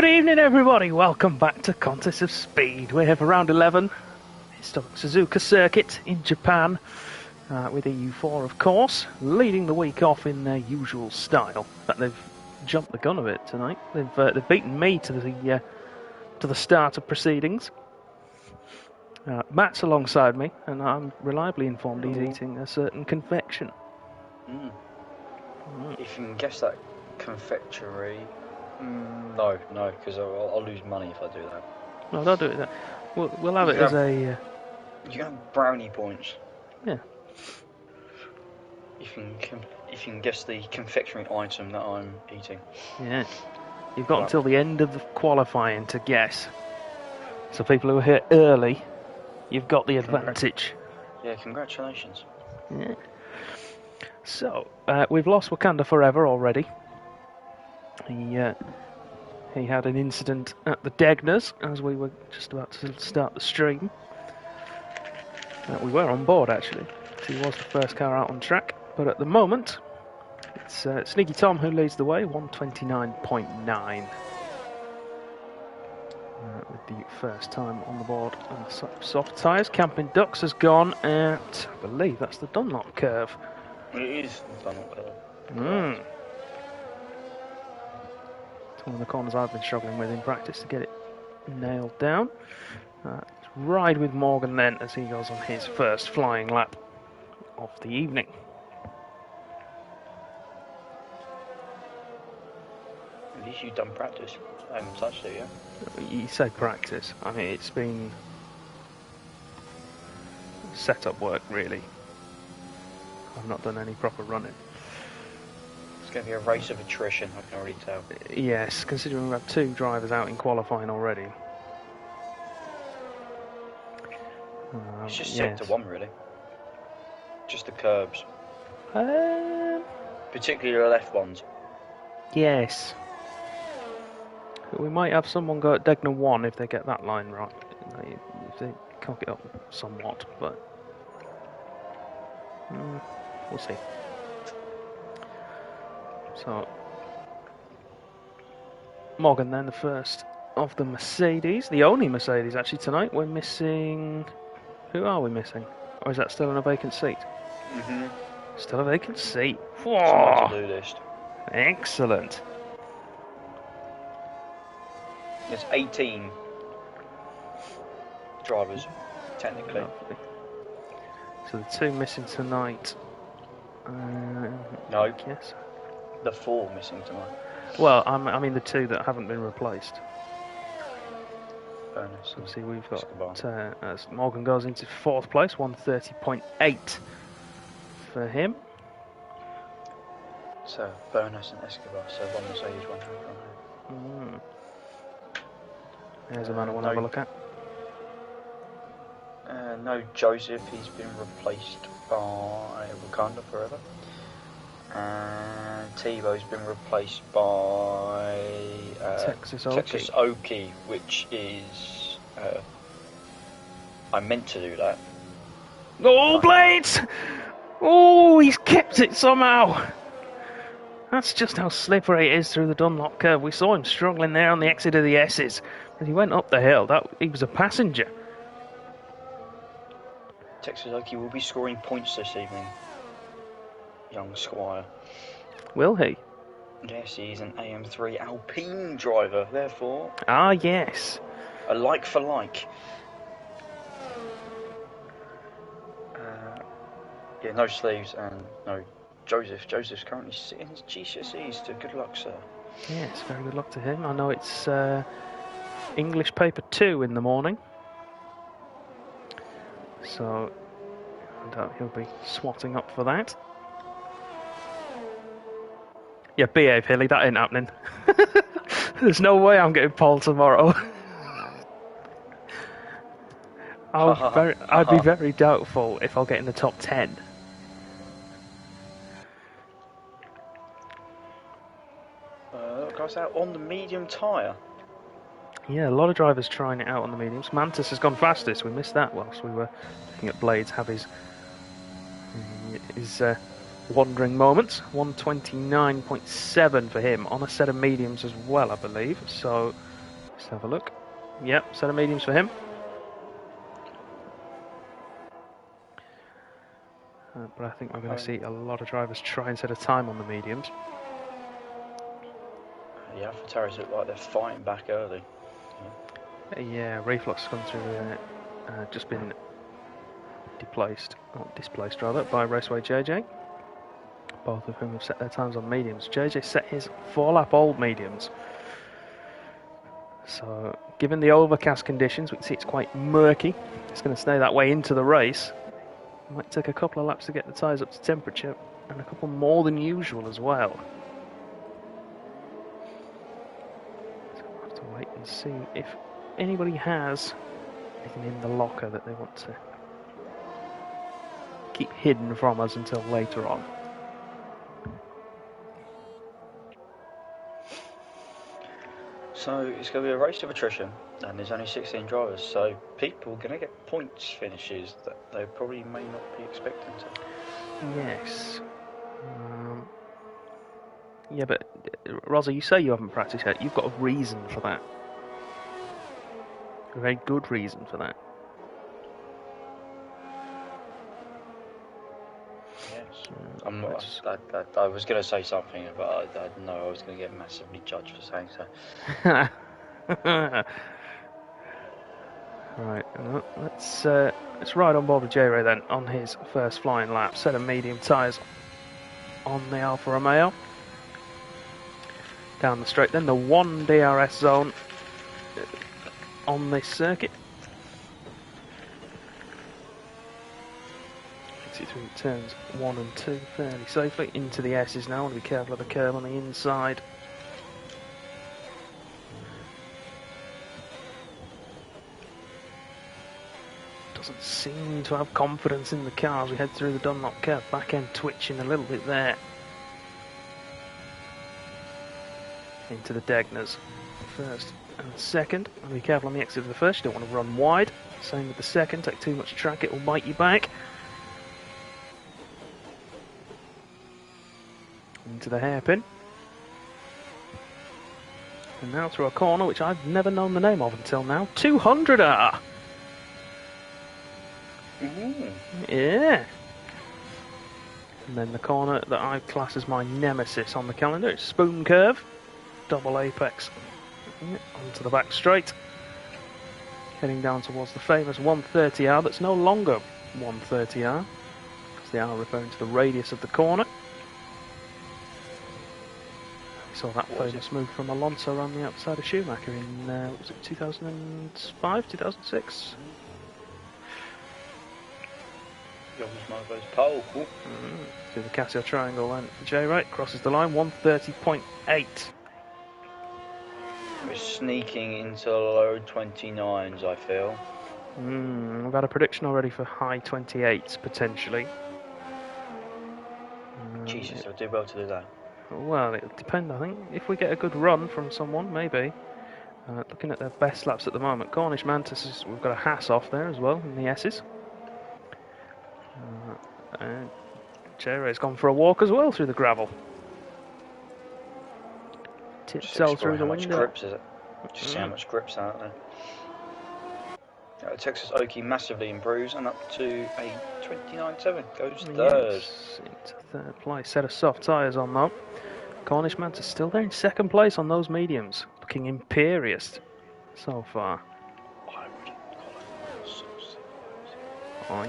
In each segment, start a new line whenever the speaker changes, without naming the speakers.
Good evening, everybody. Welcome back to Contest of Speed. We're here for round 11. Historic Suzuka Circuit in Japan, with EU4, of course, leading the week off in their usual style. In fact, they've jumped the gun a bit tonight. They've beaten me to the start of proceedings. Matt's alongside me, and I'm reliably informed he's eating a certain confection.
If you can guess that confectionery, no, because I'll lose money if I do that.
No, don't do it. We'll have it as a.
You can have brownie points.
Yeah.
If you can guess the confectionery item that I'm eating.
Yeah. You've got until the end of the qualifying to guess. So people who are here early, you've got the advantage.
Yeah, congratulations.
Yeah. So, we've lost Wakanda Forever already. He had an incident at the Degners as we were just about to start the stream. We were on board, actually. He was the first car out on track. But at the moment, it's Sneaky Tom who leads the way, 129.9. With the first time on the board on the soft tyres. Camping Ducks has gone at, I believe that's the Dunlop curve.
It is the Dunlop curve.
It's one of the corners I've been struggling with in practice to get it nailed down. Ride with Morgan then as he goes on his first flying lap of the evening.
At least you've done practice. I haven't touched it yet.
You say practice. I mean, it's been setup work, really. I've not done any proper running.
It's going to be a race of attrition, I can already tell.
Yes, considering we've had two drivers out in qualifying already.
It's just set to one, really. Just the curbs. Particularly the left ones.
Yes. We might have someone go at Degner 1 if they get that line right. If they cock it up somewhat, but we'll see. So, Morgan then, the first of the Mercedes. The only Mercedes, actually, tonight. We're missing... Who are we missing? Or is that still in a vacant seat? Still a vacant seat.
Whoa. To-do list.
Excellent.
There's 18 drivers, technically.
Lovely. So the two missing tonight.
No.
Yes.
The 4 missing tonight.
Well, I mean the two that haven't been replaced.
Bonus.
So see, we've got as Morgan goes into 4th place, 130.8 for him.
So Bonus and Escobar. So one Mercedes, one Honda.
There's a man I want to have a look at.
No, Joseph, he's been replaced by Wakanda Forever. And Tebow's been replaced by
Texas
Oki, which is... I meant to do that.
Oh, Blades! Oh, he's kept it somehow! That's just how slippery it is through the Dunlop curve. We saw him struggling there on the exit of the S's. As he went up the hill, he was a passenger.
Texas Oki will be scoring points this evening. Young Squire.
Will he?
Yes, he's an AM3 Alpine driver, therefore...
Ah, yes.
A like for like. Yeah, no sleeves and no Joseph. Joseph's currently sitting his GCSEs, so good luck, sir.
Yes, very good luck to him. I know it's English paper 2 in the morning. So, I doubt he'll be swatting up for that. Yeah, behave, Hilly, that ain't happening. There's no way I'm getting pole tomorrow. I'd be very doubtful if I'll get in the top 10.
Guys out on the medium tyre.
Yeah, a lot of drivers trying it out on the mediums. Mantis has gone fastest. We missed that whilst we were looking at Blades have his wandering moments. 129.7 for him on a set of mediums as well, I believe. So Let's have a look. Yep, set of mediums for him. But I think we're going to see a lot of drivers try and set a time on the mediums.
The AlphaTauris look like they're fighting back early.
Yeah, Reflux has gone through there, just been displaced rather, by Raceway JJ. Both of whom have set their times on mediums. JJ set his 4-lap old mediums. So, given the overcast conditions, we can see it's quite murky. It's going to stay that way into the race. It might take a couple of laps to get the tyres up to temperature, and a couple more than usual as well. So we'll have to wait and see if anybody has anything in the locker that they want to keep hidden from us until later on.
So it's going to be a race of attrition, and there's only 16 drivers, so people are going to get points finishes that they probably may not be expecting to.
Yes. Yeah, but Rosa, you say you haven't practiced yet. You've got a reason for that. A very good reason for that.
Yes. I'm not, I was going to say something, but I know I was going to get massively judged for saying so.
Right, let's ride on board with J-Ray then on his first flying lap. Set of medium tyres on the Alfa Romeo. Down the straight, then the 1 DRS zone on this circuit. Gets it through turns 1 and 2 fairly safely. Into the S's now, want to be careful of the curve on the inside. Doesn't seem to have confidence in the car as we head through the Dunlop curve. Back end twitching a little bit there. Into the Degners. First and second. And be careful on the exit of the first. You don't want to run wide. Same with the second. Take too much track, it will bite you back. Into the hairpin. And now through a corner which I've never known the name of until now. 200er! Yeah. And then the corner that I class as my nemesis on the calendar is Spoon Curve, double apex, onto the back straight, heading down towards the famous 130R that's no longer 130R, because they are referring to the radius of the corner. We saw that famous move from Alonso around the outside of Schumacher in, was it 2005, 2006?
Pole.
Through the Casio triangle, and J-Right crosses the line, 130.8.
We're sneaking into the low 29s, I feel.
We've had a prediction already for high 28s, potentially.
Jesus, I'll do well to do that.
Well, it'll depend, I think. If we get a good run from someone, maybe. Looking at their best laps at the moment, Cornish Mantis, we've got a Haas off there as well, in the S's. And J-Ray's gone for a walk as well through the gravel. Tiptoe through the window.
Grips is it? Just see how much grips out there. Texas Oki massively improves and up to a 29.7. Goes third.
Yes, into third place. Set of soft tyres on though. Cornish Mantis still there in second place on those mediums. Looking imperious so far. I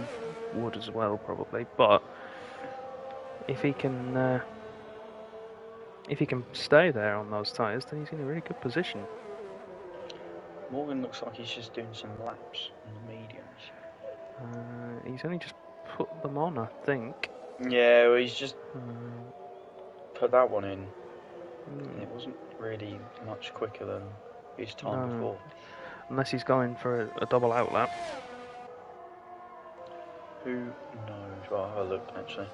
would as well probably, but if he can stay there on those tyres, then he's in a really good position.
Morgan looks like he's just doing some laps on the mediums.
He's only just put them on, I think.
Yeah, well, he's just put that one in. It wasn't really much quicker than his time before.
Unless he's going for a double outlap.
Who knows? Well, I'll have a look actually.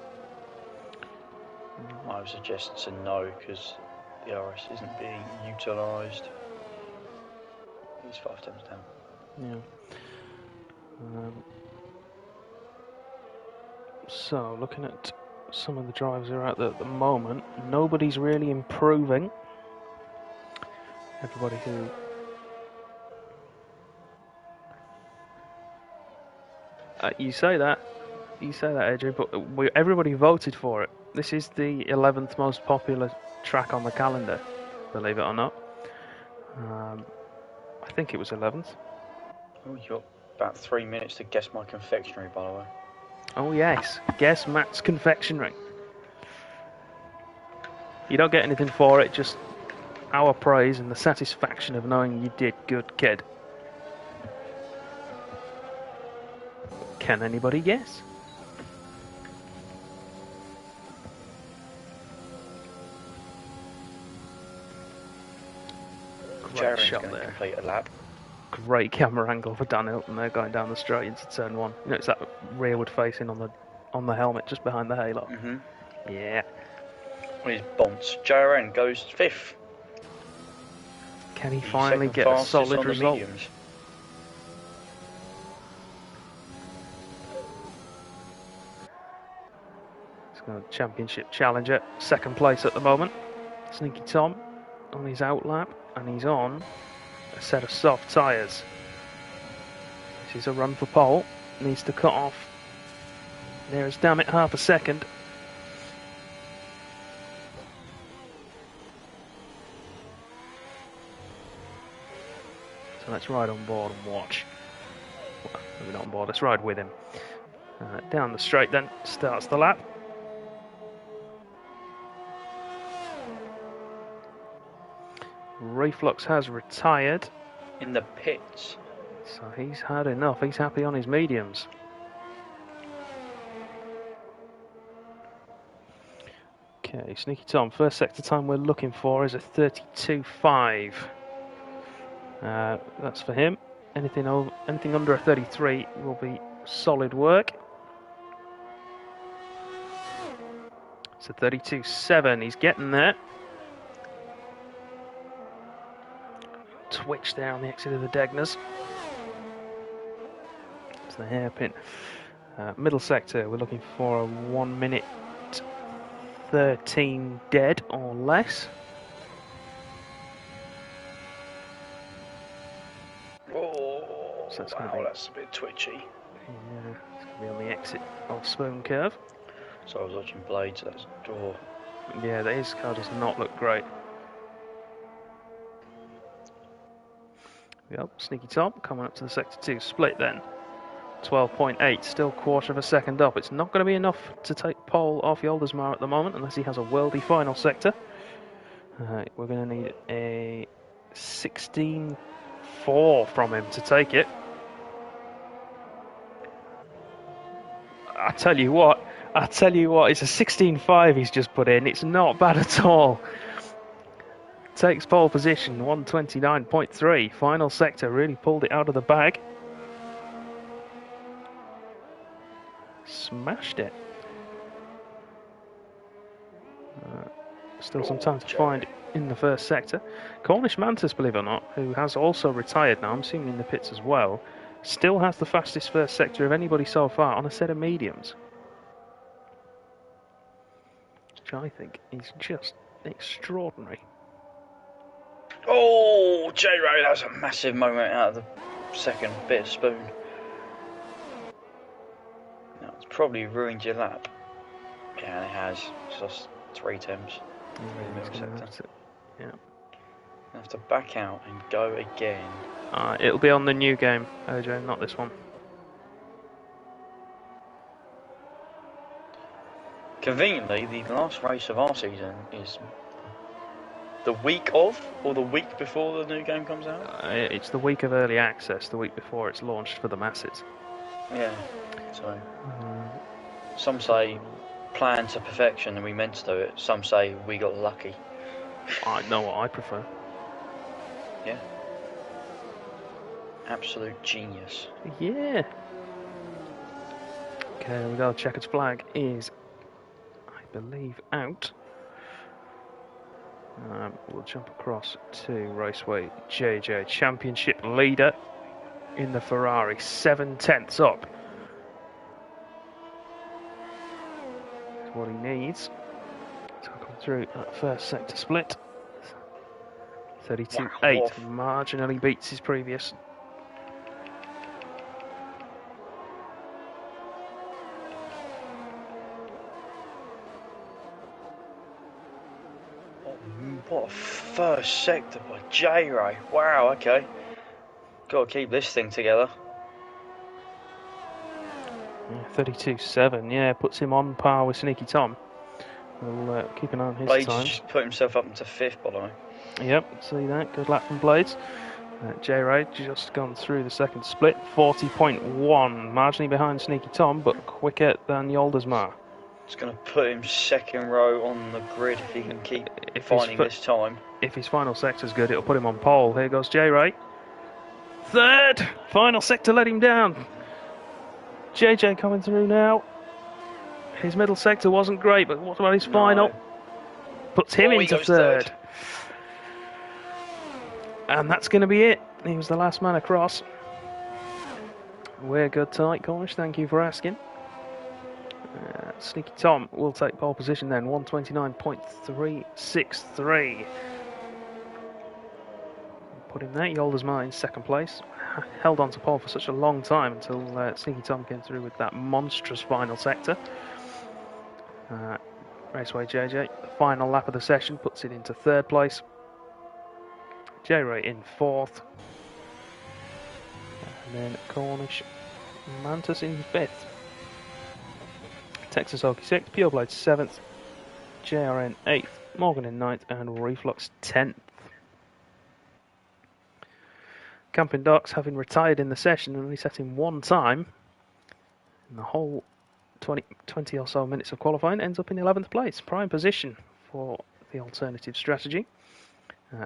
I would suggest it's a no because the RS isn't being utilised. He's 5 times down.
Yeah. So, looking at some of the drivers who are out there at the moment, nobody's really improving. Everybody who You say that, Adrian, but everybody voted for it. This is the 11th most popular track on the calendar, believe it or not. I think it was 11th.
Oh, you've got about 3 minutes to guess my confectionery, by the way.
Oh yes, guess Matt's confectionery. You don't get anything for it, just our praise and the satisfaction of knowing you did good, kid. Can anybody guess? Great shot there.
Complete a lap.
Great camera angle for Dan Hilton there, going down the straight into turn one. You know, it's that rearward facing on the helmet just behind the halo. Yeah.
His bonds. JRN goes 5th.
Can he finally get a solid result? He's got a championship challenger, 2nd place at the moment. Sneaky Tom on his out lap, and he's on a set of soft tyres. This is a run for pole. Needs to cut off. There is, damn it, half a second. So let's ride on board and watch. Well, maybe not on board, let's ride with him. Down the straight then, starts the lap. Reflux has retired.
In the pits.
So he's had enough, he's happy on his mediums. Okay, Sneaky Tom, first sector time we're looking for is a 32.5. That's for him. Anything under a 33 will be solid work. So 32.7, he's getting there. Twitch there on the exit of the Degners. It's the hairpin. Middle sector, we're looking for a 1 minute 13 dead or less.
Oh,
so
that's a bit twitchy.
Yeah, it's going to be on the exit of Spoon Curve.
So I was watching Blades, that's door.
Yeah, his car does not look great. Yep, Sneaky Tom coming up to the sector 2 split then. 12.8, still 1/4 of a second up. It's not going to be enough to take pole off Yoldersma at the moment unless he has a worldy final sector. We're going to need a 16.4 from him to take it. I tell you what, it's a 16.5 he's just put in. It's not bad at all. Takes pole position, 129.3. Final sector, really pulled it out of the bag. Smashed it. Still some time to find in the first sector. Cornish Mantis, believe it or not, who has also retired now, I'm assuming in the pits as well, still has the fastest first sector of anybody so far on a set of mediums. Which I think is just extraordinary.
Oh, J-Ray, that was a massive moment out of the second bit of Spoon. Now, it's probably ruined your lap. Yeah, it has. It's lost 3 temps.
Yeah.
Have to back out and go again.
It'll be on the new game, OJ, not this one.
Conveniently, the last race of our season is the week of, or the week before the new game comes out?
It's the week of early access, the week before it's launched for the masses.
Yeah, so some say plan to perfection and we meant to do it. Some say we got lucky.
I know what I prefer.
Yeah. Absolute genius.
Yeah. Okay, there we go. Checkered flag is, I believe, out. We'll jump across to Raceway JJ, championship leader in the Ferrari, 7/10 up. That's what he needs to come through that first sector split. 32.8, marginally beats his previous.
What a first sector by J-Ray. Wow, okay. Got to keep this thing together.
Yeah, 32.7, yeah, puts him on par with Sneaky Tom. We'll keep an eye on his
Blades
times.
just put himself up into 5th, by the way.
Yep, see that. Good lap from Blades. J-Ray just gone through the second split. 40.1, marginally behind Sneaky Tom, but quicker than Yoldasmar.
It's going to put him second row on the grid if he can keep finding this time.
If his final sector's good, it'll put him on pole. Here goes J-Ray. Third! Final sector let him down. JJ coming through now. His middle sector wasn't great, but what about his final? Puts him into third. And that's going to be it. He was the last man across. We're good tonight, Cornish. Thank you for asking. Sneaky Tom will take pole position then. 129.363. Put him there. Yoldasmar in second place. Held on to pole for such a long time until Sneaky Tom came through with that monstrous final sector. Raceway JJ, the final lap of the session, puts it into third place. J-Ray in fourth. And then Cornish Mantis in fifth. Texas Hockey sixth, Pure Blade seventh, JRN eighth, Morgan in ninth, and Reflux 10th. Camping Docks, having retired in the session and only set in one time in the whole 20 or so minutes of qualifying, ends up in 11th place, prime position for the alternative strategy.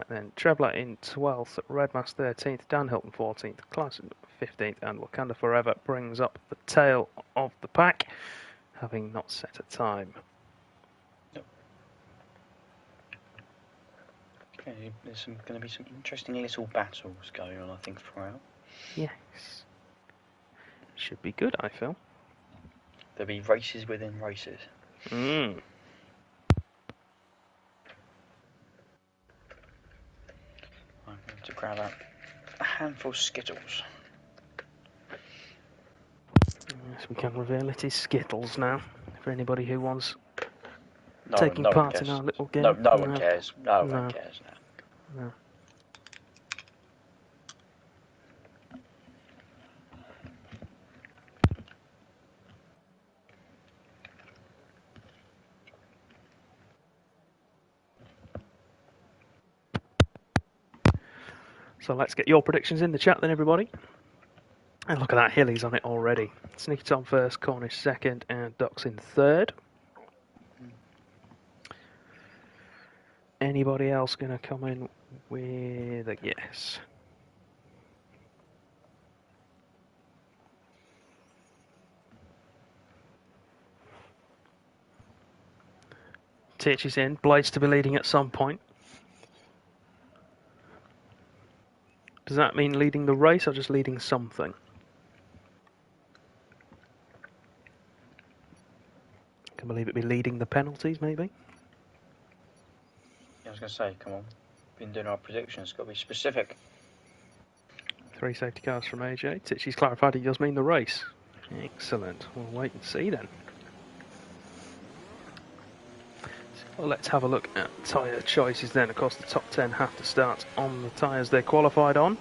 Then Trebler in 12th, Redmas 13th, Dan Hilton 14th, Clarkson 15th, and Wakanda Forever brings up the tail of the pack, having not set a time.
Okay, there's going to be some interesting little battles going on, I think, throughout.
Yes. Should be good, I feel.
There'll be races within races.
Mm.
I'm going to grab out a handful of Skittles.
Yes, we can reveal it is Skittles now, for anybody who wants
No
taking
one
part
cares.
in our little game.
No one cares. No one cares now.
No. So let's get your predictions in the chat then, everybody. And look at that, Hilly's on it already. Sneaky Tom first, Cornish second, and Ducks in third. Anybody else going to come in with a guess? Titch is in. Blades to be leading at some point. Does that mean leading the race or just leading something? I can believe it be leading the penalties, maybe?
I was going to say, come on. Been doing our predictions, got to be specific.
3 safety cars from AJ. Titchy's clarified he does mean the race. Excellent. We'll wait and see then. Well, let's have a look at tyre choices then. Of course, the top 10 have to start on the tyres they're qualified on.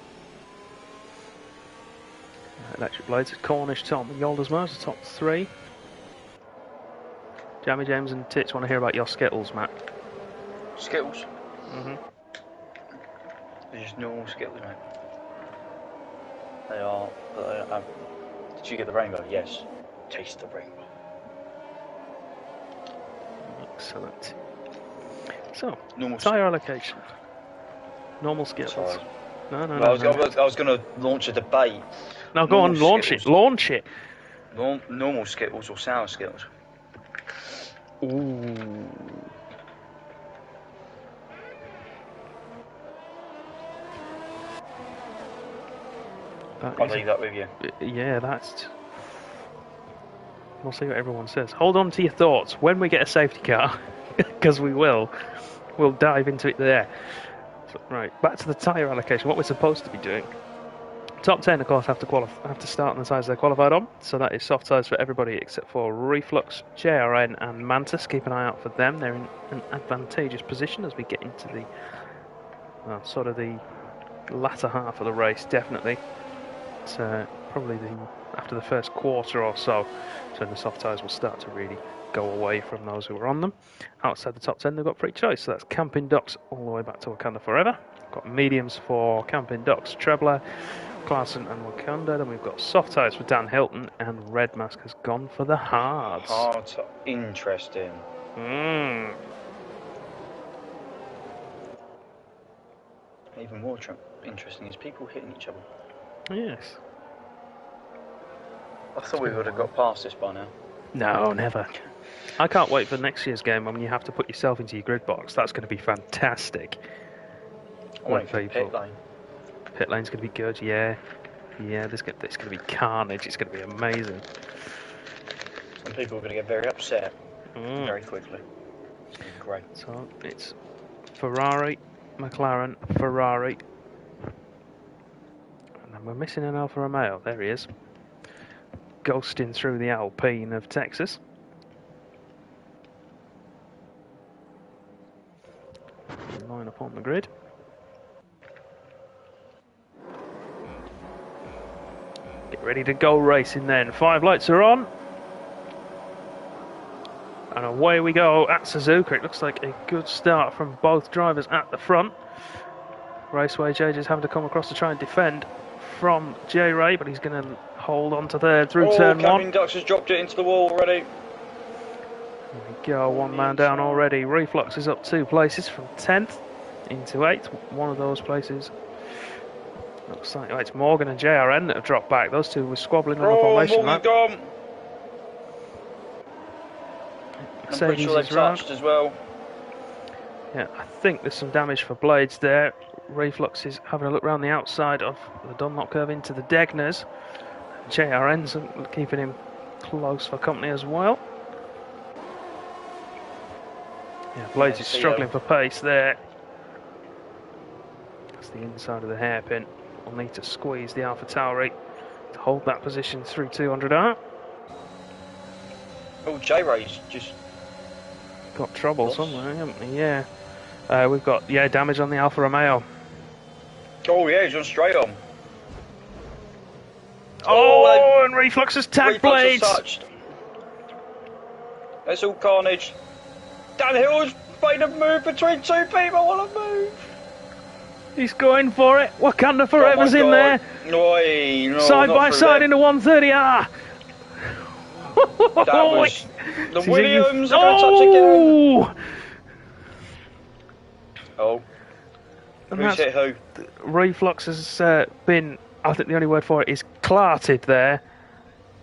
Electric Blades, Cornish, Tom and Yoldasmar, the top 3. Jammy James and Tits want to hear about your Skittles, Matt.
Skittles?
Mm-hmm.
They're just normal Skittles, mate. They are. Did you get the rainbow? Yes. Taste the rainbow.
Excellent. So,
normal
tyre allocation. Normal Skittles.
Sorry.
No.
I was going to launch a debate.
Now go on, launch
Skittles.
it. Launch it.
Normal Skittles or sour Skittles?
Ooh.
I'll leave that with you.
Yeah, that's... We'll see what everyone says. Hold on to your thoughts. When we get a safety car, because we will, we'll dive into it there. So, right, back to the tyre allocation, what we're supposed to be doing. Top 10, of course, have to start on the tyres they're qualified on, so that is soft tyres for everybody except for Reflux, JRN and Mantis. Keep an eye out for them. They're in an advantageous position as we get into the sort of the latter half of the race, definitely. It's probably after the first quarter or so, so the soft tyres will start to really go away from those who are on them. Outside the top 10, they've got free choice, so that's Camping Docks all the way back to Wakanda Forever. Got mediums for Camping Docks, Trebler, Clarkson and Wakanda. Then we've got soft tyres for Dan Hilton, and Red Mask has gone for the hards.
Hards are interesting. Even more interesting is people hitting each other.
Yes.
I thought we would have got past this by now.
No, never. I can't wait for next year's game when you have to put yourself into your grid box. That's going to be fantastic.
I want pit lane.
Pit lane's going to be good, yeah. Yeah, it's going to be carnage. It's going to be amazing.
Some people are going to get very upset very quickly. It's going to be great.
So it's Ferrari, McLaren, Ferrari. And then we're missing an Alfa Romeo. There he is. Ghosting through the Alpine of Texas. Line up on the grid. Get ready to go racing then. 5 lights are on. And away we go at Suzuka. It looks like a good start from both drivers at the front. Raceway JJ's having to come across to try and defend from J Ray, but he's going to hold on to third through turn 1.
Camping Ducks has dropped it into the wall already.
There we go, one man down already. Reflux is up 2 places from 10th into 8th. One of those places looks like it's Morgan and JRN that have dropped back. Those two were squabbling on the formation lap.
I'm pretty sure they've touched as well.
Yeah, I think there's some damage for blades there. Reflux is having a look around the outside of the Dunlop curve into the Degners. JRN's keeping him close for company as well. Yeah, Blades is struggling for pace there. That's the inside of the hairpin. We'll need to squeeze the Alpha Tauri to hold that position through 200R.
Oh, J-Ray's just
got trouble somewhere, haven't we? Yeah. We've got damage on the Alfa Romeo.
Oh yeah, he's gone straight on.
Oh, and Reflux has tagged Blades.
Touched. That's all carnage. Dan Hill's made a move between 2 people. What a move!
He's going for it. Wakanda Forever's in there.
No,
side by side into 130R.
That was the Williams are going to touch again. Oh. Who's hit who?
Reflux has been, I think the only word for it is clarted there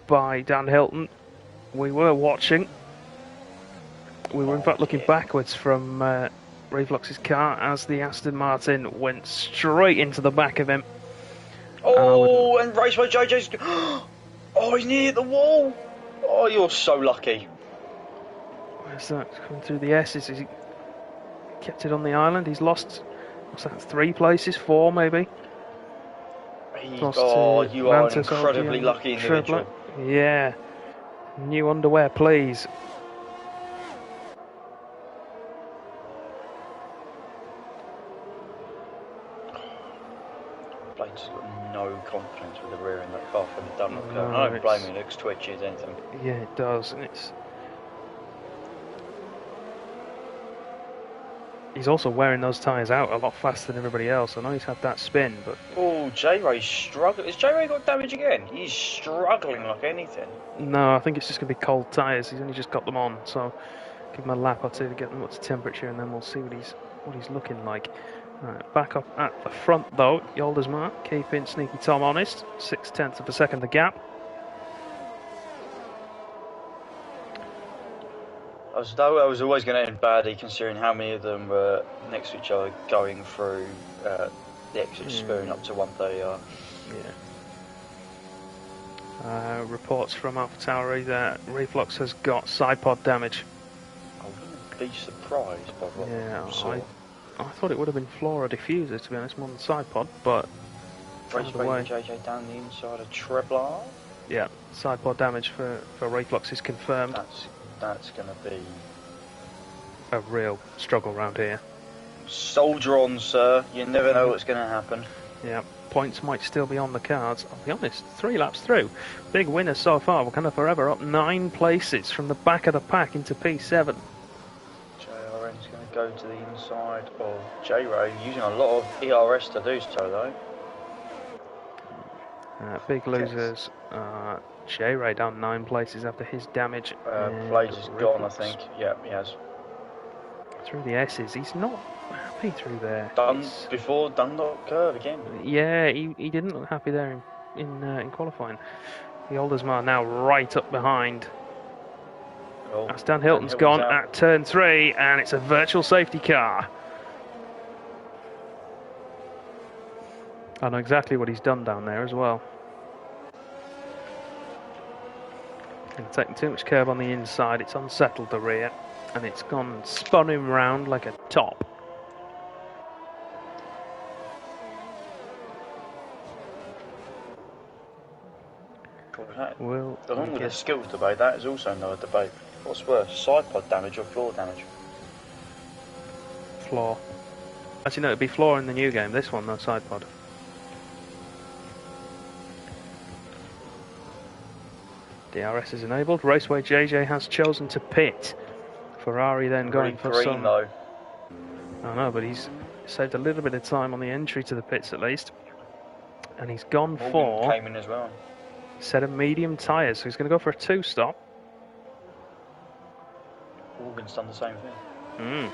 by Dan Hilton. We were watching. We were in fact looking backwards from Reflux's car as the Aston Martin went straight into the back of him.
Oh, and Raceway JJ's... Oh, he's near the wall. Oh, you're so lucky.
Where's that? Coming through the S's. He kept it on the island. He's lost, what's that, 3 places? 4 maybe?
You are an incredibly lucky individual.
Yeah. New underwear, please.
Blades has got no confidence with the rear in that car from the Dunlop curve. I don't blame him, it looks twitchy as anything.
Yeah, it does, and it's... He's also wearing those tyres out a lot faster than everybody else. I know he's had that spin, but...
Oh, J-Ray's struggling. Has J-Ray got damage again? He's struggling like anything.
No, I think it's just going to be cold tyres. He's only just got them on, so give him a lap or 2 to get them up to temperature, and then we'll see what he's looking like. Right, back up at the front though, Yolder's Mark, keeping Sneaky Tom honest. 0.6 of a second the gap.
I was always going to end badly considering how many of them were next to each other going through the exit spoon up to 130R.
Yeah. Reports from AlphaTauri that Reflux has got side pod damage.
I wouldn't be surprised by what I saw.
I thought it would have been floor or diffuser, to be honest, more than side pod, but
Race
away.
Racer JJ down the inside of Treblar.
Yeah, side pod damage for Reflux is confirmed.
That's going to be
a real struggle round here.
Soldier on, sir. You never know what's going to happen.
Yeah, points might still be on the cards. I'll be honest, 3 laps through. Big winners so far. Wakanda Forever up 9 places from the back of the pack into P7.
JRN's going to go to the inside of J-Ray, using a lot of ERS to do so, though.
Big losers. J-Ray down 9 places after his damage.
Blaze is gone, I think. Yeah, he has.
Through the S's, he's not happy through there.
Before Dundalk curve again.
Yeah, he didn't look happy there in qualifying. The Oldersmar now right up behind.
Oh,
Stan Hilton's gone at turn 3, and it's a virtual safety car. I know exactly what he's done down there as well. And taking too much curve on the inside, it's unsettled the rear, and it's spun him round like a top.
Along with the skills debate, that is also another debate. What's worse, side pod damage or floor damage?
Floor. Actually, no, it'd be floor in the new game. This one, no side pod. DRS is enabled. Raceway JJ has chosen to pit. Ferrari then going for
green,
some...
though.
I know, but he's saved a little bit of time on the entry to the pits at least. And he's gone for...
came in as well.
Set of medium tyres, so he's going to go for a 2-stop.
Morgan's done the same thing.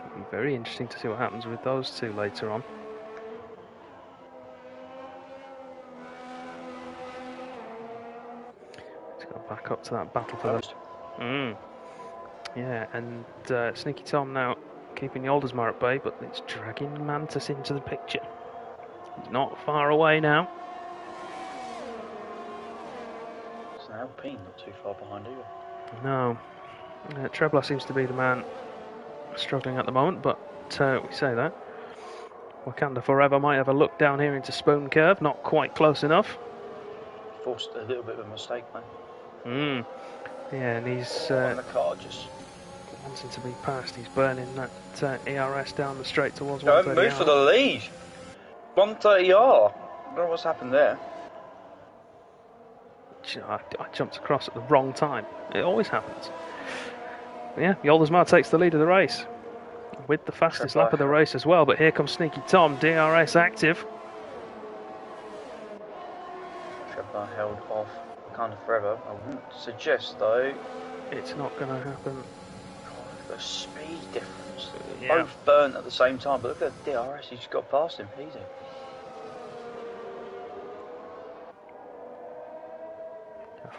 It'll be very interesting to see what happens with those two later on. Let's go back up to that battle for them. Yeah, and Sneaky Tom now keeping the Oldersmar at bay, but it's dragging Mantis into the picture. He's not far away now.
Alpine not too far behind either.
No. Treblar seems to be the man struggling at the moment, but we say that. Wakanda Forever might have a look down here into Spoon Curve, not quite close enough.
Forced a little bit of a mistake, mate.
Yeah, and he's
on the car just
wanting to be passed. He's burning that ERS down the straight towards 130R.
Move for the lead. 130R. I don't know what's happened there.
I jumped across at the wrong time. It always happens. But yeah, the Oldersmar takes the lead of the race with the fastest lap of the race as well. But here comes Sneaky Tom, DRS active.
Treblar held off kind of forever. I wouldn't suggest though.
It's not going to happen.
God, the speed difference.
Yeah.
Both burnt at the same time. But look at the DRS. He just got past him. Easy.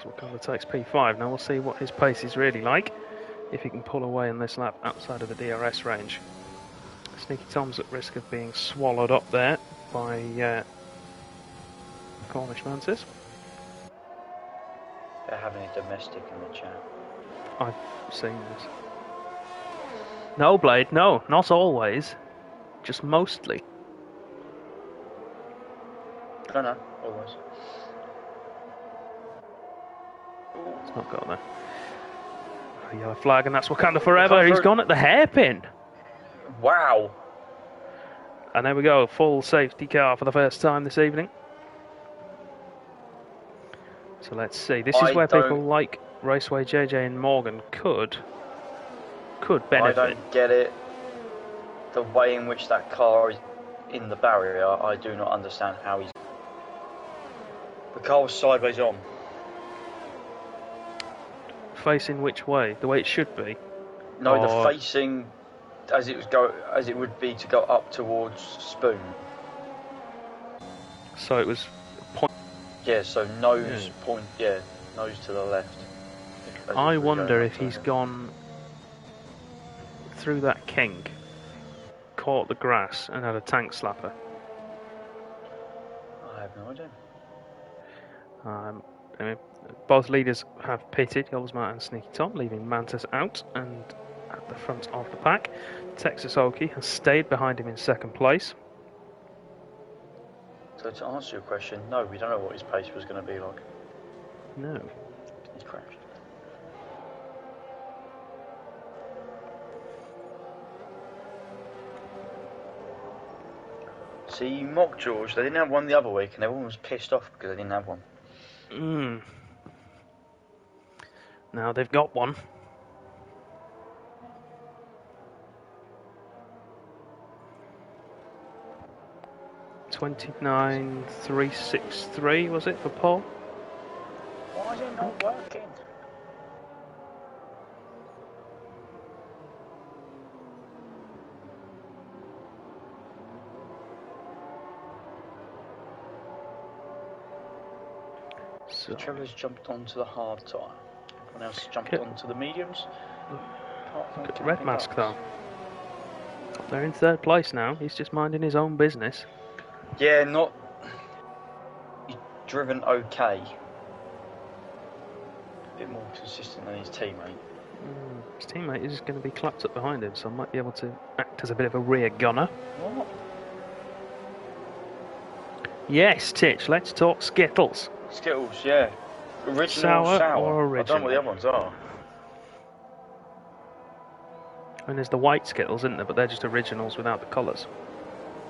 Wakanda takes P5. Now we'll see what his pace is really like, if he can pull away in this lap outside of the DRS range. Sneaky Tom's at risk of being swallowed up there by Cornish Mantis.
They're having a domestic in the chat.
I've seen this. No, Blade, no, not always. Just mostly.
No, always.
It's not got there. A yellow flag, and that's Wakanda Forever. He's gone at the hairpin.
Wow.
And there we go, full safety car for the first time this evening. So let's see. This is where people like Raceway JJ and Morgan could benefit.
I don't get it. The way in which that car is in the barrier, I do not understand how he's... The car was sideways on.
Facing which way? The way it should be?
No, the facing as it would be to go up towards Spoon.
So it was point.
Yeah, so nose point. Yeah, nose to the left.
I wonder if he's gone through that kink, caught the grass, and had a tank slapper.
I have no idea.
Anyway, both leaders have pitted, Oldersmar and Sneaky Tom, leaving Mantis out and at the front of the pack. Texas Oki has stayed behind him in second place.
So to answer your question, no, we don't know what his pace was going to be like.
No.
He crashed. See, Mock George, they didn't have one the other week, and everyone was pissed off because they didn't have one.
Now they've got one. $29,363 was it for Paul?
Why is it not working? So Trevor's jumped onto the hard tyre. Everyone else jumped onto the mediums.
Look at the red mask though. They're in third place now. He's just minding his own business.
Yeah, not. He's driven okay. A bit more consistent than his teammate.
His teammate is going to be clapped up behind him, so I might be able to act as a bit of a rear gunner.
What?
Yes, Titch, let's talk Skittles.
Skittles, yeah. Original sour.
Or original?
I don't know what the other ones are.
And there's the white Skittles, isn't there? But they're just originals without the colours.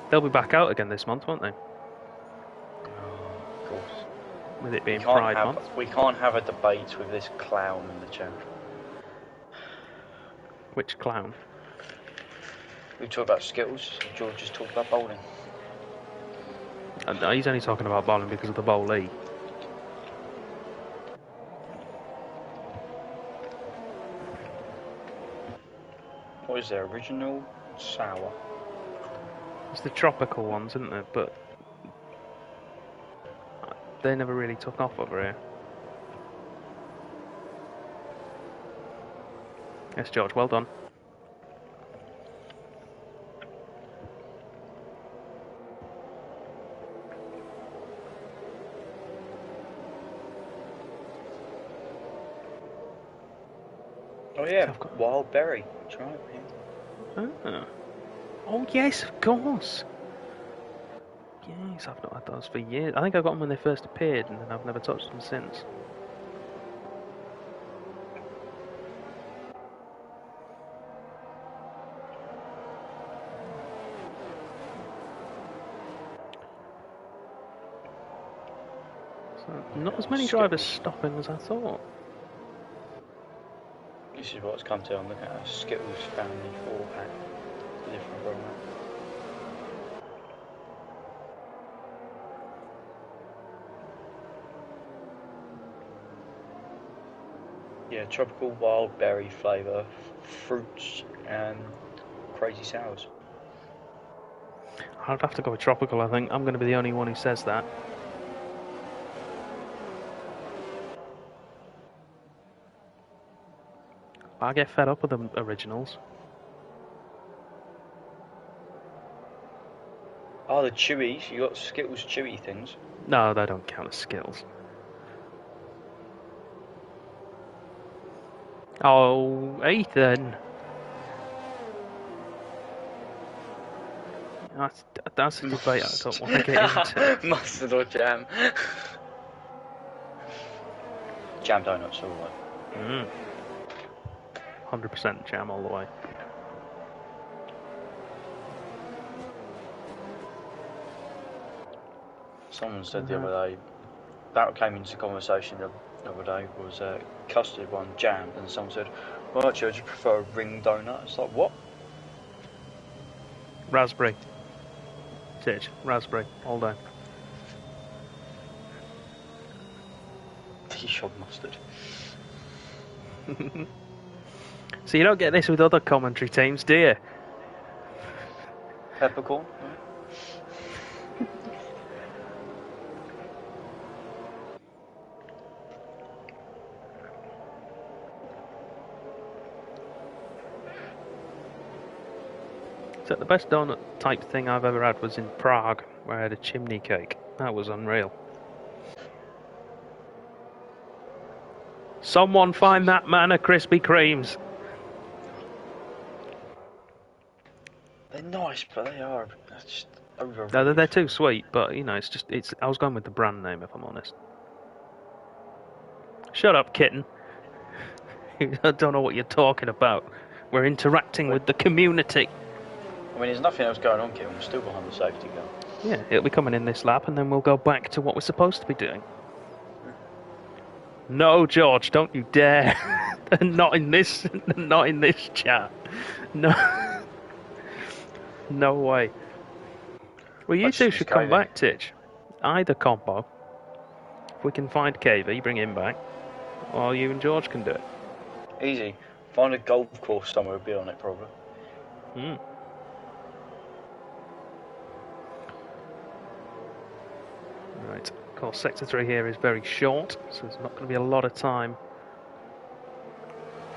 They'll be back out again this month, won't they?
Oh, of course.
With it being Pride Month.
We can't have a debate with this clown in the chair.
Which clown?
We talk about Skittles. George just talked about bowling.
No, he's only talking about bowling because of the bowlee.
What is there? Original sour.
It's the tropical ones, isn't there? But they never really took off over here. Yes, George, well done.
Oh yeah, wild berry. Try it,
yeah. Oh yes, of course. Yes, I've not had those for years. I think I got them when they first appeared, and then I've never touched them since. So, not as many drivers stopping as I thought.
This is what's come to. I'm looking at a Skittles Family 4-pack. It's a different program. Yeah, tropical wild berry flavour, fruits, and crazy sours.
I'd have to go with tropical, I think. I'm going to be the only one who says that. I get fed up with the originals.
Oh, the chewies. You got Skittles chewy things.
No, they don't count as Skittles. Oh, Ethan. That's a debate I don't want to get into.
Mustard or jam? Jam donuts all the way.
100% jam all the way.
Someone said the other day, that came into conversation the other day, was custard one jammed, and someone said, well actually I just prefer a ring donut. It's like, what?
Raspberry. Titch, raspberry, all day.
T-shot mustard.
So you don't get this with other commentary teams, do you?
Peppercorn?
So the best donut type thing I've ever had was in Prague, where I had a chimney cake. That was unreal. Someone find that man a Krispy Kremes.
They're nice, but they are. overrated.
No, they're too sweet, but you know, it's. I was going with the brand name, if I'm honest. Shut up, kitten. I don't know what you're talking about. We're interacting with the community.
I mean, there's nothing else going on, Kim. We're still behind the safety car.
Yeah, it'll be coming in this lap, and then we'll go back to what we're supposed to be doing. No, George, don't you dare! Not in this chat. No, no way. Well, you two should come back, Titch. Either combo. If we can find KV, bring him back, or you and George can do it.
Easy. Find a golf course somewhere, we'll be on it probably.
Right, of course, Sector 3 here is very short, so there's not going to be a lot of time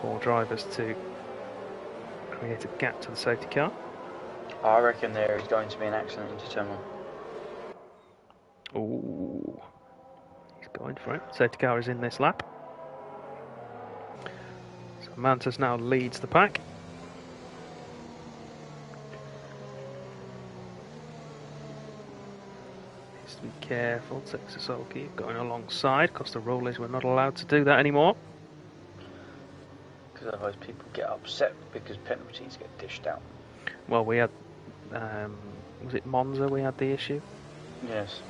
for drivers to create a gap to the safety car.
I reckon there is going to be an accident into turn 1.
Ooh, he's going for it. Safety car is in this lap. So Mantis now leads the pack. Needs to be careful. Texas Oki going alongside, because the rule is we're not allowed to do that anymore.
Because otherwise people get upset because penalties get dished out.
Well, we had, was it Monza we had the issue?
Yes.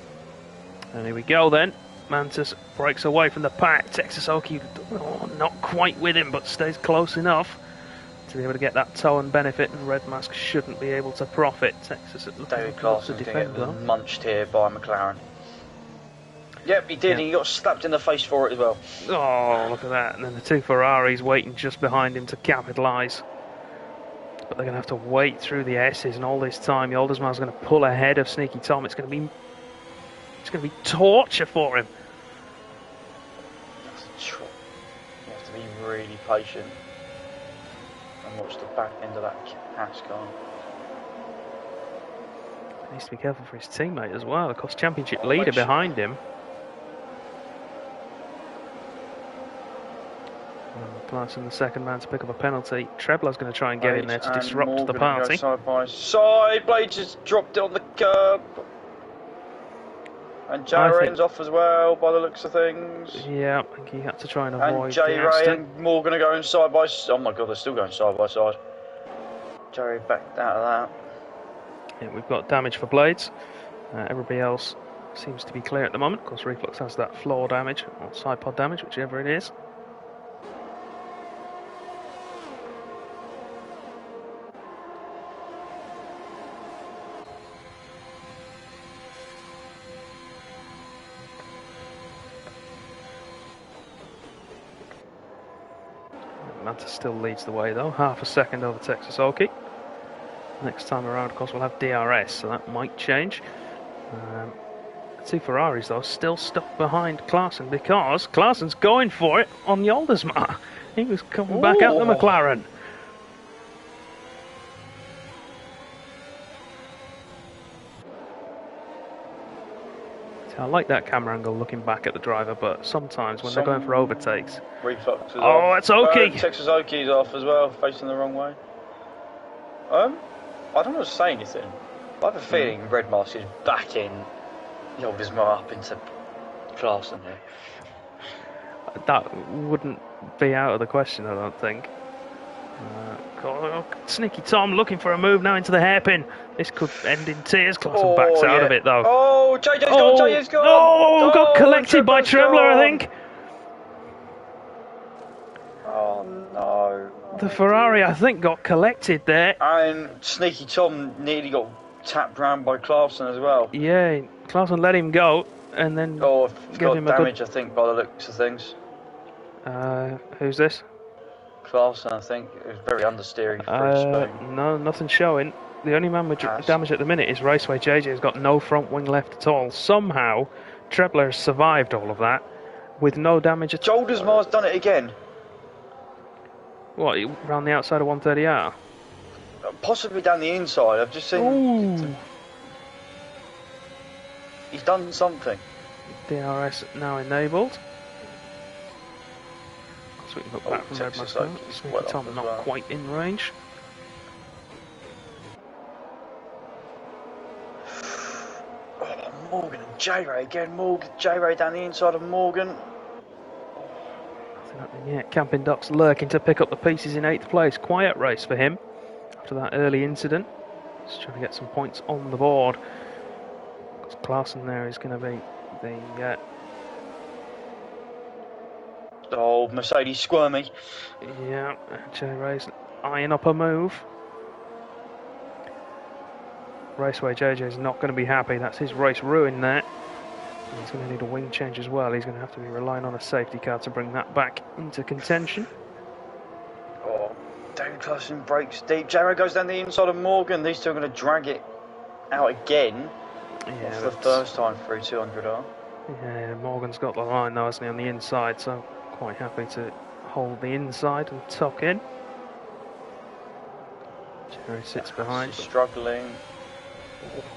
And here we go then. Mantis breaks away from the pack. Texas Oki, not quite with him, but stays close enough to be able to get that toe and benefit, and Red Mask shouldn't be able to profit. Texas at
David Clarkson to get munched here by McLaren. Yep, he did. Yeah. He got slapped in the face for it as well.
Oh, look at that. And then the two Ferraris waiting just behind him to capitalise. But they're going to have to wait through the S's, and all this time Yoldesman's going to pull ahead of Sneaky Tom. It's going to be torture for him.
You have to be really patient and watch the back end of that Haas car.
He needs to be careful for his teammate as well. Of course, championship leader behind him. Clarkson, the second man to pick up a penalty. Trebler's going to try and get in there to disrupt the party.
Side by side, Blade just dropped it on the curb. And Jay Rain's off as well, by the looks of things.
Yeah, I think he had to try and avoid
and Jay Ray and Morgan are going side by side. Oh my god, they're still going side by side. Jay Ray backed out of that.
Yeah, we've got damage for Blades. Everybody else seems to be clear at the moment. Of course, Reflux has that floor damage, or side pod damage, whichever it is. Mantis still leads the way though, half a second over Texas Oki. Next time around, of course, we'll have DRS, so that might change. The two Ferraris though still stuck behind Clarkson, because Clarkson's going for it on Yoldesma. He was coming back out the McLaren. I like that camera angle looking back at the driver, but sometimes when they're going for overtakes...
Reflux is
off.
Oh,
it's Oki!
Texas Oki's off as well, facing the wrong way. I don't want to say anything. I have a feeling Red Mask is backing Yoldesma up into Clarkson here.
That wouldn't be out of the question, I don't think. Sneaky Tom looking for a move now into the hairpin. This could end in tears. Clarkson backs out of it though.
Oh, JJ's gone, JJ's gone!
Oh, got collected by Trebler, I think.
Oh no.
The Ferrari, I think, got collected there.
And Sneaky Tom nearly got tapped round by Clarkson as well.
Yeah, Clarkson let him go and then
gave him damage, I think, by the looks of things.
Who's this?
Clarkson, I think. It was very understeering for his spoon.
No, nothing showing. The only man with damage at the minute is Raceway JJ, who's got no front wing left at all. Somehow, Trebler has survived all of that with no damage at all.
Yoldesma's done it again.
What, around the outside of 130R?
Possibly down the inside. I've just seen...
Ooh.
He's done something.
DRS now enabled. So we can look back from Red Mask now. Sneaky Tom not quite in range.
Morgan and J-Ray again. J-Ray down the inside of Morgan.
Nothing happening yet. Camping Ducks lurking to pick up the pieces in 8th place. Quiet race for him after that early incident. Just trying to get some points on the board. Clarkson there is going to be the...
Oh, Mercedes squirmy.
Yeah, J-Ray's eyeing up a move. Raceway JJ's not going to be happy. That's his race ruined there. He's going to need a wing change as well. He's going to have to be relying on a safety car to bring that back into contention.
Oh, David Clarkson breaks deep. J-Ray goes down the inside of Morgan. These two are going to drag it out again. Yeah, for the first time through 200R.
Yeah, Morgan's got the line though, hasn't he, on the inside, so quite happy to hold the inside and tuck in. Jerry sits behind.
Struggling.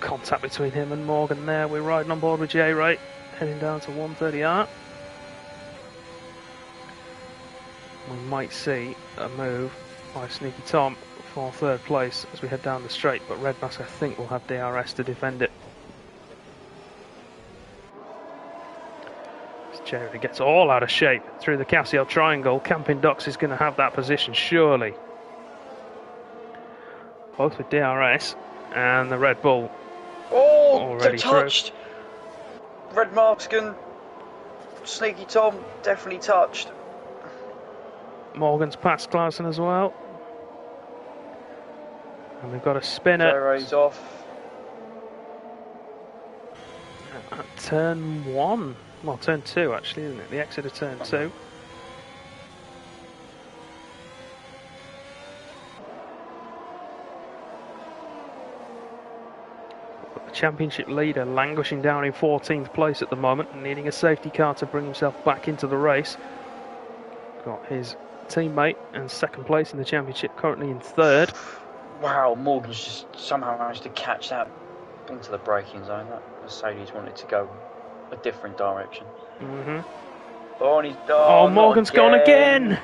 Contact between him and Morgan there. We're riding on board with J-Ray, heading down to 130R. We might see a move by Sneaky Tom for 3rd place as we head down the straight, but Red Mask I think will have DRS to defend it. J-Ray gets all out of shape through the Casio triangle. Camping Ducks is going to have that position surely. Both with DRS and the Red Bull already
touched. Red Mask and Sneaky Tom definitely touched.
Morgan's past Clarkson as well. And we've got a spinner.
J-Ray's off.
At turn 1. Well, turn 2 actually, isn't it? The exit of turn 2. The championship leader languishing down in 14th place at the moment and needing a safety car to bring himself back into the race. Got his teammate and 2nd place in the championship, currently in 3rd.
Wow, Morgan's just somehow managed to catch that into the braking zone. That Mercedes wanted to go a different direction. Oh, and
Morgan's gone again!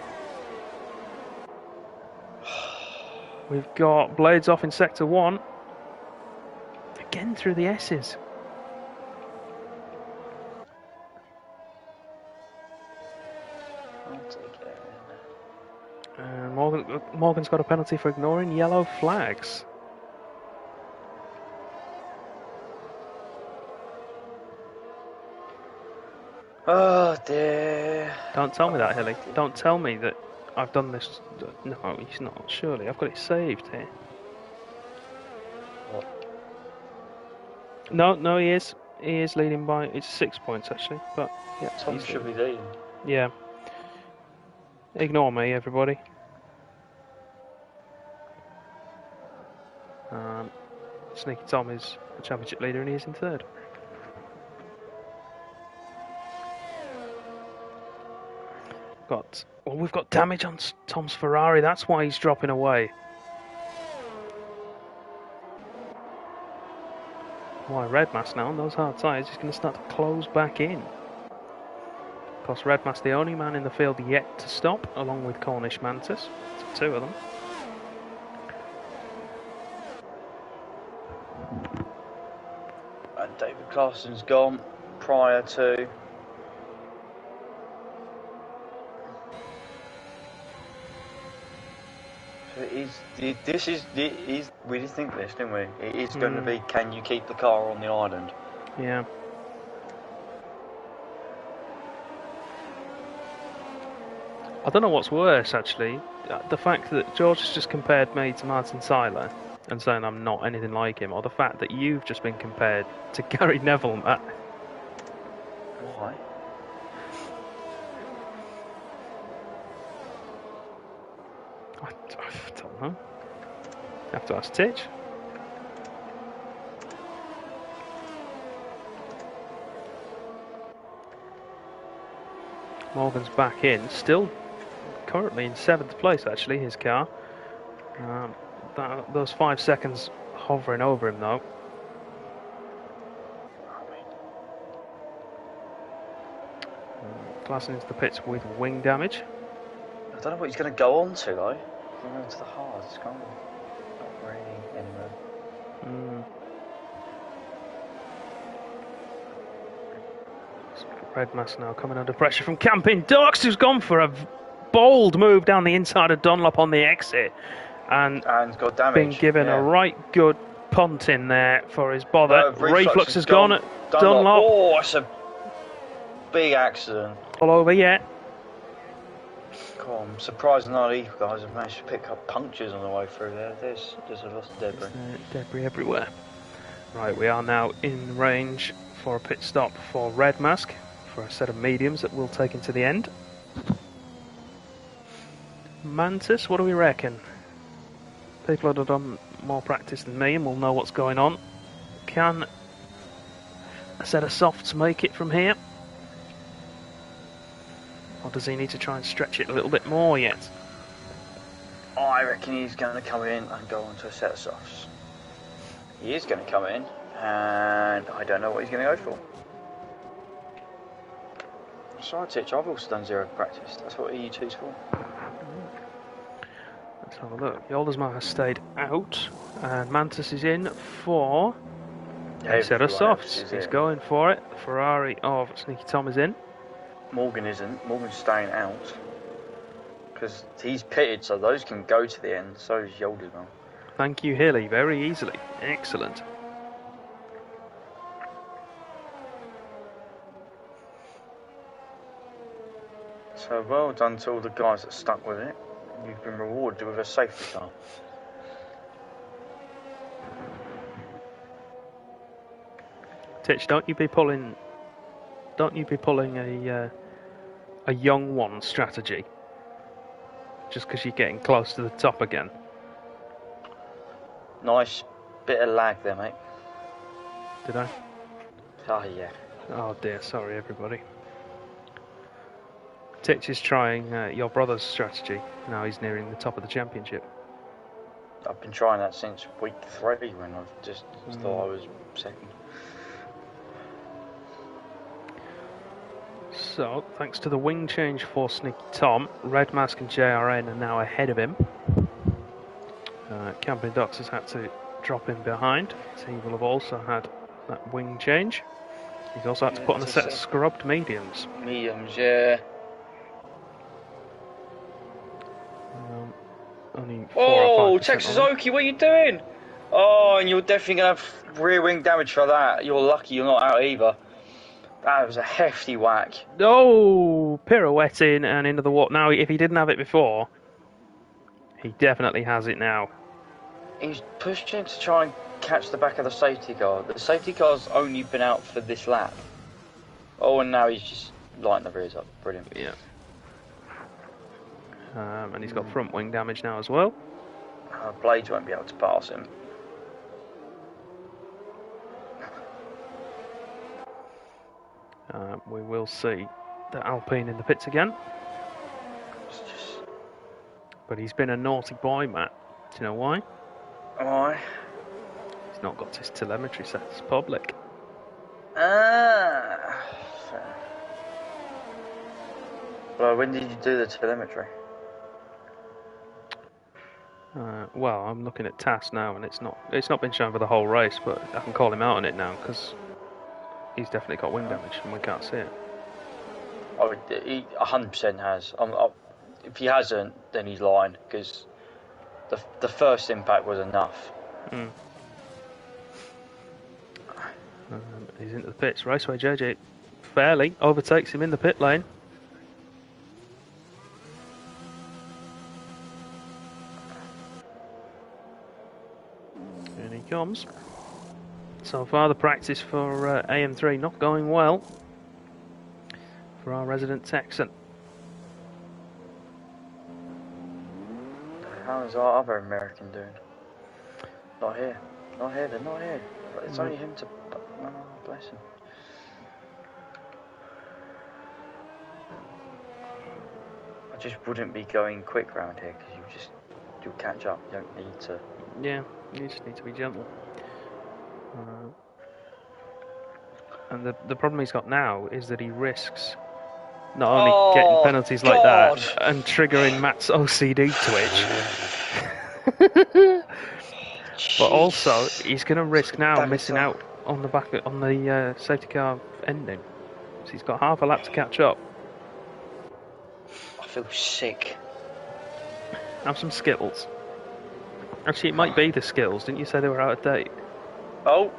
We've got Blades off in sector 1. Again through the S's. And Morgan's got a penalty for ignoring yellow flags.
Oh dear.
Don't tell me that, Hilly. Don't tell me that I've done this. No, he's not. Surely. I've got it saved here.
What?
No, he is. He is leading by... It's 6 points, actually. But, yeah.
Tom should be leading.
Yeah. Ignore me, everybody. Sneaky Tom is the championship leader and he is in 3rd. We've got damage on Tom's Ferrari, that's why he's dropping away. Why Red Mask now on those hard tyres is going to start to close back in. Of course, Red Mask the only man in the field yet to stop, along with Cornish Mantis. So 2 of them.
And David Clarkson's gone prior to... We did think this, didn't we? It is going to be, can you keep the car on the island?
Yeah. I don't know what's worse, actually. The fact that George has just compared me to Martin Tyler and saying I'm not anything like him, or the fact that you've just been compared to Gary Neville, Matt.
Why?
I don't know. You have to ask Titch. Morgan's back in, still currently in 7th place actually, his car. Those 5 seconds hovering over him though. Clarkson into the pits with wing damage.
I don't know what he's going to go on to though. Going to the hard, it's kind of not really anywhere.
Red Mask now coming under pressure from Camping Ducks, who's gone for a bold move down the inside of Dunlop on the exit. And
got damage.
Been given a right good punt in there for his bother. Reflux has gone at Dunlop.
Oh, that's a big accident.
All over yet.
God, I'm surprised none of these guys have managed to pick up punctures on the way through there. There's a lot of debris.
Debris everywhere. Right, we are now in range for a pit stop for Red Mask for a set of mediums that we'll take into the end. Mantis, what do we reckon? People that have done more practice than me and will know what's going on. Can a set of softs make it from here? Or does he need to try and stretch it a little bit more yet?
I reckon he's going to come in and go on to a set of softs. He is going to come in, and I don't know what he's going to go for. Sorry, Titch, I've also done zero practice. That's what EU2's for.
Let's have a look. Yoldersma has stayed out, and Mantis is in for a set of softs. He's going for it. The Ferrari of Sneaky Tom is in.
Morgan isn't. Morgan's staying out. Because he's pitted, so those can go to the end. So is Yoldersma.
Thank you, Hilly. Very easily. Excellent.
So well done to all the guys that stuck with it. You've been rewarded with a safety car.
Titch, don't you be pulling a young one strategy just because you're getting close to the top again.
Nice bit of lag there, mate.
Did I?
Oh yeah.
Oh dear, sorry everybody. Titch is trying your brother's strategy. Now he's nearing the top of the championship.
I've been trying that since week 3 when I've just thought I was second.
So, thanks to the wing change for Sneaky Tom, Red Mask and JRN are now ahead of him. Camping Ducks has had to drop in behind. So he will have also had that wing change. He's also had to put on a set of scrubbed mediums.
Mediums, yeah.
Only 4 or 5%
Texas Okie, what are you doing? Oh, and you're definitely going to have rear wing damage for that. You're lucky you're not out either. That was a hefty whack.
Oh, pirouetting and into the water. Now, if he didn't have it before, he definitely has it now.
He's pushing to try and catch the back of the safety car. The safety car's only been out for this lap. Oh, and now he's just lighting the rears up. Brilliant.
Yeah. And he's got front wing damage now as well.
Blades won't be able to pass him.
We will see the Alpine in the pits again. But he's been a naughty boy, Matt. Do you know why?
Why?
He's not got his telemetry set as public.
Fair. Well, when did you do the telemetry?
Well, I'm looking at TAS now, and it's not been shown for the whole race, but I can call him out on it now because he's definitely got wing damage and we can't see it.
Oh, he 100% has. If he hasn't, then he's lying because the first impact was enough.
He's into the pits. Raceway JJ fairly overtakes him in the pit lane. And he comes. So far the practice for AM3 not going well for our resident Texan.
How is our other American doing? Not here. Not here, they're not here. It's only him to... Oh, bless him. I just wouldn't be going quick round here because you'll catch up. You don't need to...
Yeah, you just need to be gentle. And the problem he's got now is that he risks not only getting penalties like that and triggering Matt's OCD twitch, but also he's going to risk now missing out on the safety car ending. laps. He's got half a lap to catch up.
I feel sick.
Have some Skittles. Actually, it might be the Skittles. Didn't you say they were out of date?
Oh.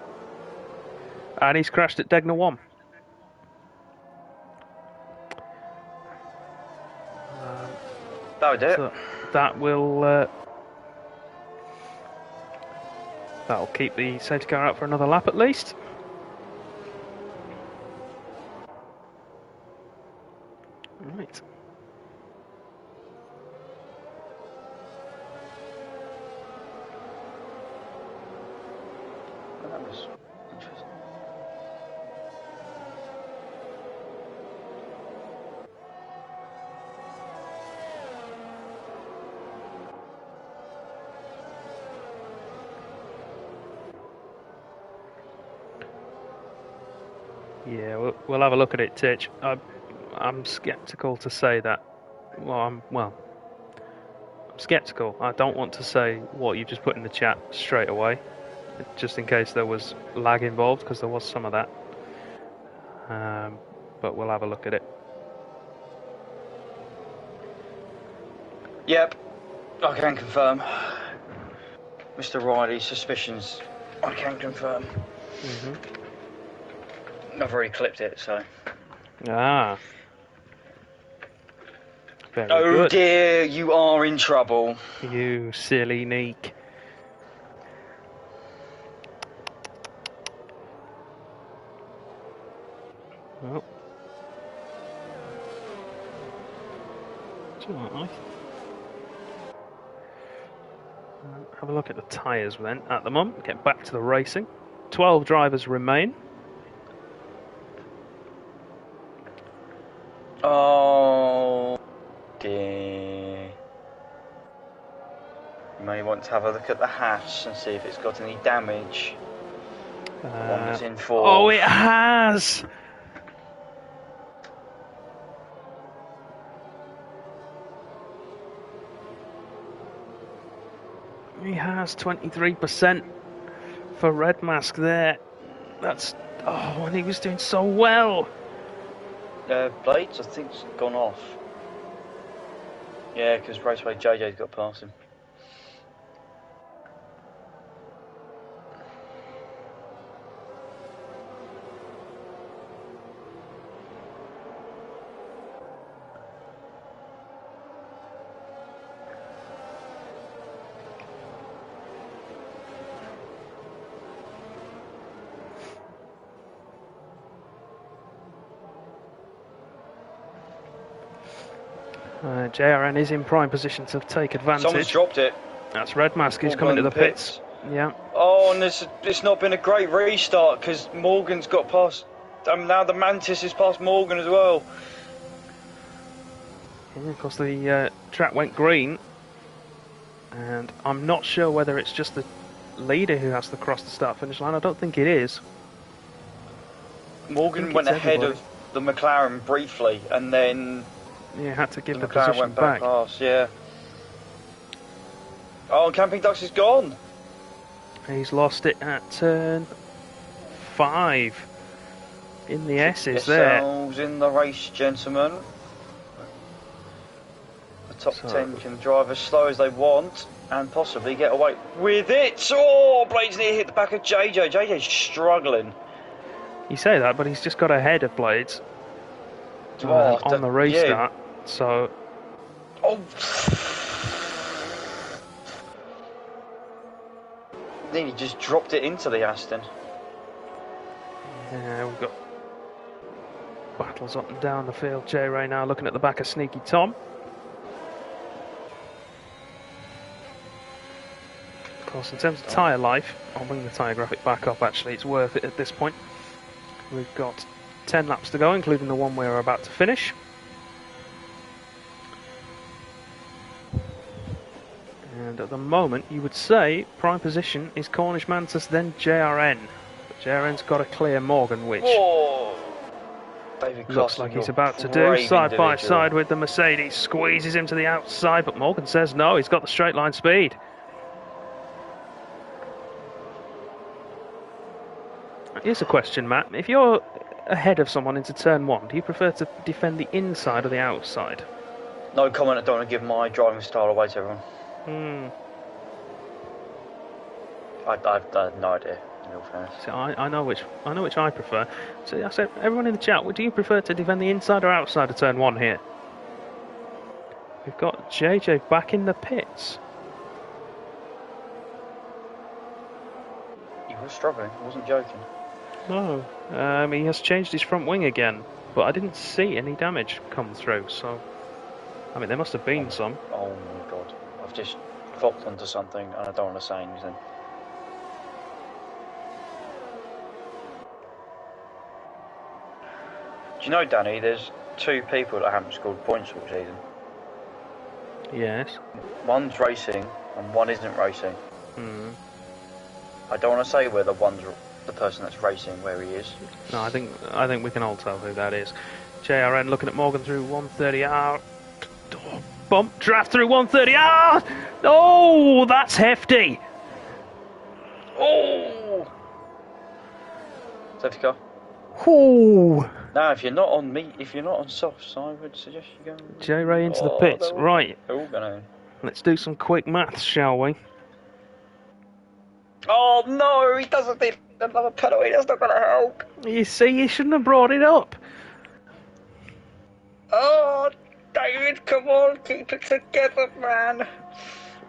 And he's crashed at Degner 1.
That would do it.
So that will... that'll keep the safety car out for another lap at least. Right.
That was interesting.
Yeah, we'll have a look at it, Titch. I'm sceptical to say that. I'm sceptical. I don't want to say what you just put in the chat straight away, just in case there was lag involved, because there was some of that. But we'll have a look at it.
Yep, I can confirm. Mr. Riley's suspicions, I can confirm. I've already clipped it, so.
Ah. Very
Oh
good.
dear, you are in trouble.
You silly neek. Well. Do you know what, have a look at the tyres then at the moment. Get back to the racing. 12 drivers remain.
Oh dear. You may want to have a look at the hatch and see if it's got any damage. The one that's in fourth.
Oh, it has! He has 23% for Red Mask there. That's... Oh, and he was doing so well.
Blades, I think, has gone off. Yeah, because Raceway JJ's got past him.
JRN is in prime position to take advantage.
Someone's dropped it.
That's Red Mask who's coming to the pits. Yeah.
Oh, and it's not been a great restart because Morgan's got past. Now the Mantis is past Morgan as well.
Yeah, of course, the track went green, and I'm not sure whether it's just the leader who has to cross the start-finish line. I don't think it is.
Morgan went ahead of the McLaren briefly, and then
had to give the
McLaren
position
went back past. Yeah. Oh, Camping Ducks is gone.
He's lost it at turn 5 in the S's there.
In the race, gentlemen. The top 10 can drive as slow as they want and possibly get away with it. Oh, Blades near hit the back of JJ. JJ's struggling.
You say that, but he's just got ahead of Blades on the restart. Yeah. So.
Oh. Then he just dropped it into the Aston.
Yeah, we've got battles up and down the field. J-Ray now looking at the back of Sneaky Tom. Of course, in terms of tyre life, I'll bring the tyre graphic back up actually, it's worth it at this point. We've got 10 laps to go, including the one we're about to finish. And at the moment, you would say prime position is Cornish Mantis, then JRN. But JRN's got to clear Morgan, which looks like he's about to do. Side by side with the Mercedes, squeezes him to the outside, but Morgan says no, he's got the straight line speed. Here's a question, Matt. If you're ahead of someone into turn 1, do you prefer to defend the inside or the outside?
No comment, I don't want to give my driving style away to everyone. I've no idea, in all fairness.
So I know which I prefer. So I said, everyone in the chat, do you prefer to defend the inside or outside of turn 1 here? We've got JJ back in the pits.
He was struggling, I wasn't joking.
No, he has changed his front wing again, but I didn't see any damage come through, so... I mean, there must have been some.
Oh my god, I've just flopped onto something and I don't want to say anything. Do you know, Danny, there's 2 people that haven't scored points all season.
Yes.
One's racing and one isn't racing.
Hmm.
I don't want to say whether one's the person that's racing where he is.
No, I think we can all tell who that is. JRN looking at Morgan through 130R. Oh, bump draft through 130R. Oh, that's hefty.
Oh! Safety car.
Oh.
Now, if you're not on softs, I would suggest you go.
J Ray into the pits. Right.
They're all gonna.
Let's do some quick maths, shall we?
Oh no, he doesn't need another penalty, that's not going to help.
You see, you shouldn't have brought it up.
Oh, David, come on, keep it together, man.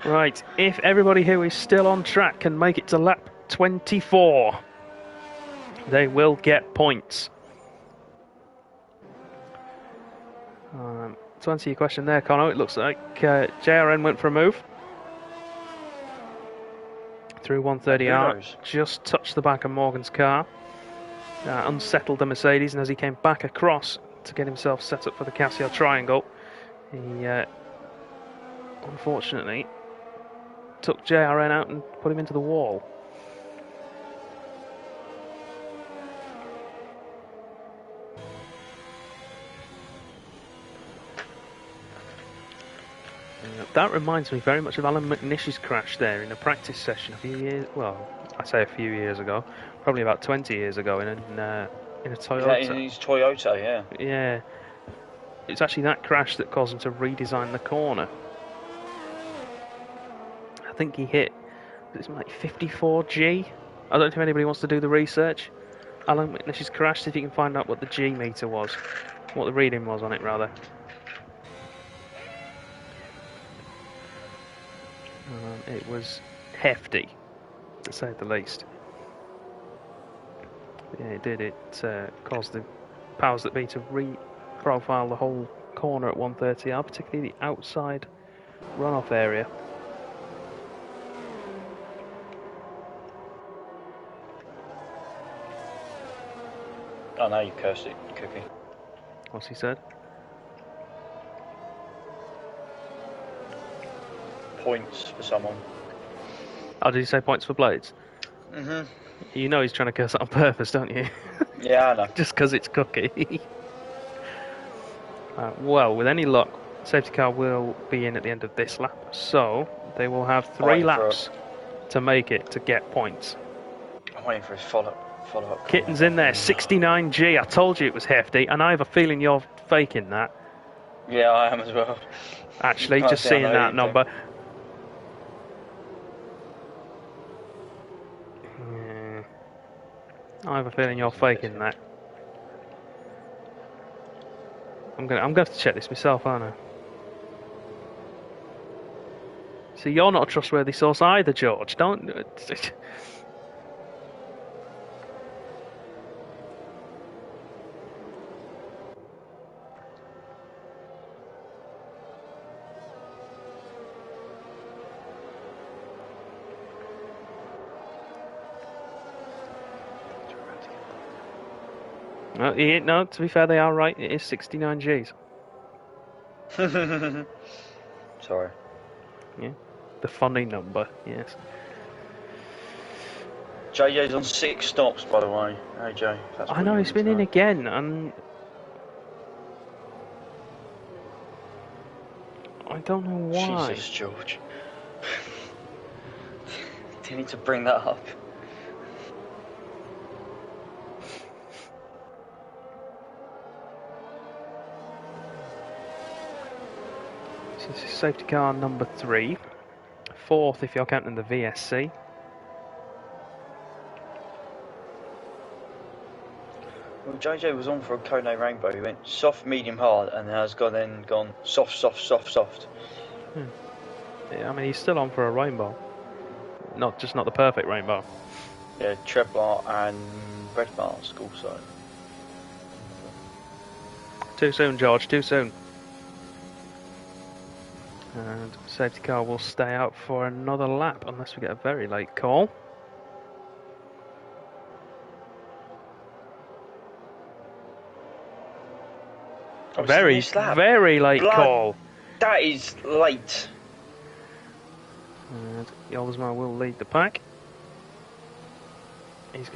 Right, if everybody who is still on track can make it to lap 24, they will get points. To answer your question there, Connor, it looks like JRN went for a move. Through 130R, just touched the back of Morgan's car, unsettled the Mercedes, and as he came back across to get himself set up for the Casio triangle, he unfortunately took JRN out and put him into the wall. That reminds me very much of Alan McNish's crash there in a practice session a few years. Well, I say a few years ago, probably about 20 years ago in a Toyota.
Yeah, he's Toyota, yeah.
Yeah, it's actually that crash that caused him to redesign the corner. I think he hit something like 54G. I don't know if anybody wants to do the research. Alan McNish's crash, see if you can find out what the G meter was, what the reading was on it rather. It was hefty, to say the least. Yeah, it did. It caused the powers that be to re-profile the whole corner at 130R, particularly the outside runoff area.
Oh no, you cursed it, Cookie.
What's he said?
Points for someone.
Oh, did he say points for Blades?
Mhm.
You know he's trying to curse it on purpose, don't you?
Yeah, I know.
Just because it's Cookie. Well, with any luck, safety car will be in at the end of this lap, so they will have 3 laps to make it to get points.
I'm waiting for his follow-up.
Kitten's in there, 69G. I told you it was hefty, and I have a feeling you're faking that.
Yeah, I am as well.
Actually, just seeing that number. I have a feeling you're faking that. I'm gonna have to check this myself, aren't I? See, you're not a trustworthy source either, George. Don't. No, to be fair, they are right. It is 69 Gs.
Sorry.
Yeah, the funny number. Yes.
JJ's on 6 stops, by the way. Hey, Jay.
I know he's been in again, and I don't know why.
Jesus, George. Do you need to bring that up?
This is safety car number 3. 4th if you're counting the VSC.
Well, JJ was on for a Kone Rainbow. He went soft, medium, hard, and has then gone soft, soft, soft, soft.
Yeah, I mean, he's still on for a rainbow. Not the perfect rainbow.
Yeah, Treblar and Red Mask also.
Too soon, George, too soon. And safety car will stay out for another lap unless we get a very late call.
Oh,
Very late call.
That is late.
And Yoldersma will lead the pack. He's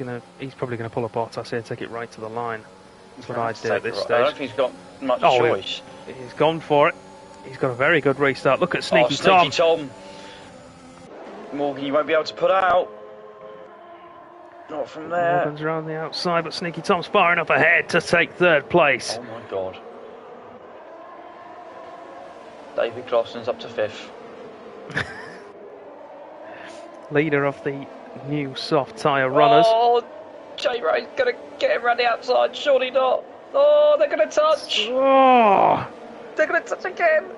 probably gonna pull a Bottas here, take it right to the line. That's what I'd do at this stage.
I don't think he's got much choice.
He's gone for it. He's got a very good restart. Look at Sneaky
Tom.
Tom.
Morgan, you won't be able to put out. Not from there.
Morgan's around the outside, but Sneaky Tom's firing up ahead to take 3rd place.
Oh my god. David Clausen's up to 5th.
Leader of the new soft tyre runners.
Oh, J Ray's going to get him around the outside. Surely not. Oh, they're going to touch.
Oh!
They're going to touch again.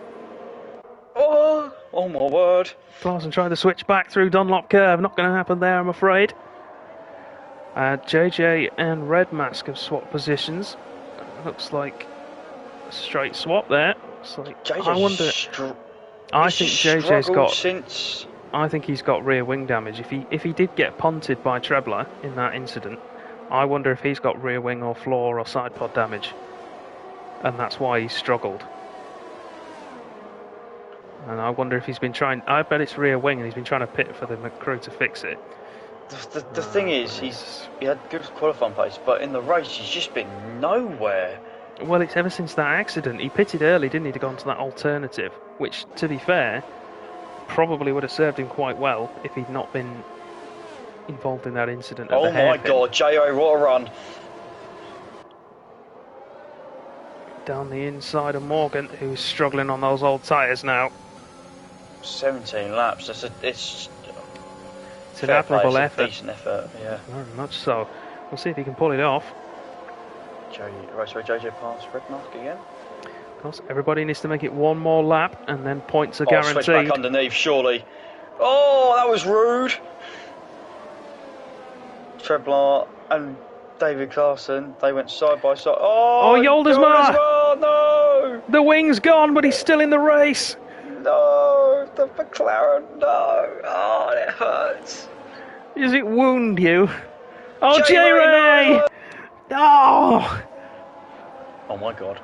Oh my word.
Clausen tried to switch back through Dunlop Curve. Not going to happen there, I'm afraid. JJ and Red Mask have swapped positions. Looks like a straight swap there. Looks like, I think JJ's got. I think he's got rear wing damage. If he did get punted by Trebler in that incident, I wonder if he's got rear wing or floor or side pod damage, and that's why he's struggled. And I wonder if he's been trying. I bet it's rear wing, and he's been trying to pit for the crew to fix it.
The thing is, he had good qualifying pace, but in the race he's just been nowhere.
Well, it's ever since that accident. He pitted early, didn't he, to go onto that alternative, which, to be fair, probably would have served him quite well if he'd not been involved in that incident.
Oh my god, J.O., what a run.
Down the inside of Morgan, who's struggling on those old tyres now.
17 laps, it's
an admirable effort.
Decent effort, yeah.
Very much so. We'll see if he can pull it off.
JJ past Red Mask again.
Of course, everybody needs to make it one more lap, and then points are guaranteed.
Switch back underneath, surely. Oh, that was rude. Treblar and David Clausen, they went side by side. Oh,
Yoldersma!
No!
The wing's gone, but he's still in the race.
No, the McLaren, no. Oh, it hurts.
Does it wound you? Oh,
J-Ray!
J-Ray! Oh!
Oh my god.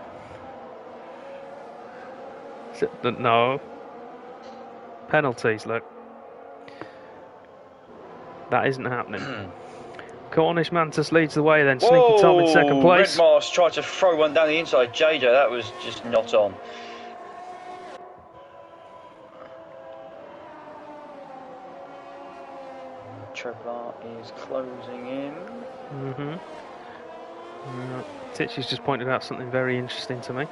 No. Penalties, look. That isn't happening. Cornish Mantis leads the way then. Sneaky Tom in 2nd place.
Red Mars tried to throw one down the inside. JJ, that was just not on. Treblar is closing in.
Titchy's just pointed out something very interesting to me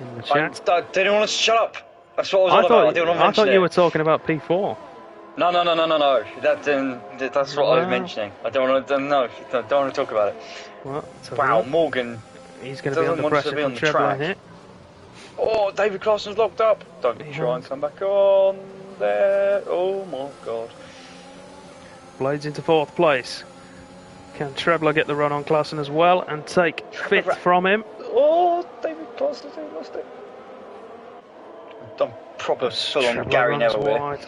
in the chat.
I didn't want to shut up. That's what I was all about. I didn't want to mention
I thought you were talking about P4.
No. That's what I was mentioning. I don't want to. Don't want to talk about it. Wow, Morgan.
He's going to be under pressure from Trebler here.
Oh, David Clausen's locked up. Don't try and come back on there. Oh my god.
Blades into 4th place. Can Trebler get the run on Clausen as well and take 5th from him?
Oh, David Clausen's lost it. Done proper full-on Gary Neville here.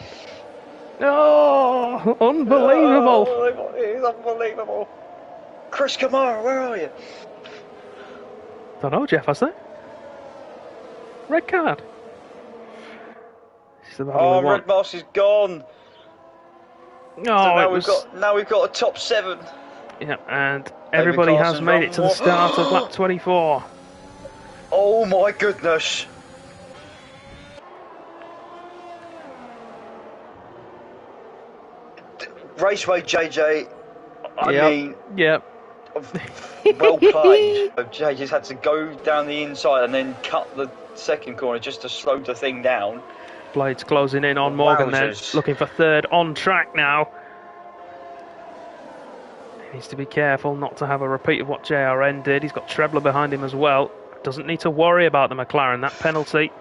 Oh, unbelievable!
Oh, it is unbelievable. Chris Kamara, where are you?
Don't know, Jeff, has there? Red card.
Oh, Red Moss is gone.
Oh,
so now we've got a top 7.
Yeah, and everybody has made it to the start of lap 24.
Oh my goodness. Raceway JJ, I mean...
Yep.
Well played. Jay just had to go down the inside and then cut the second corner just to slow the thing down.
Blades closing in on Morgan then, looking for third on track now. He needs to be careful not to have a repeat of what JRN did. He's got Trebler behind him as well. Doesn't need to worry about the McLaren. That penalty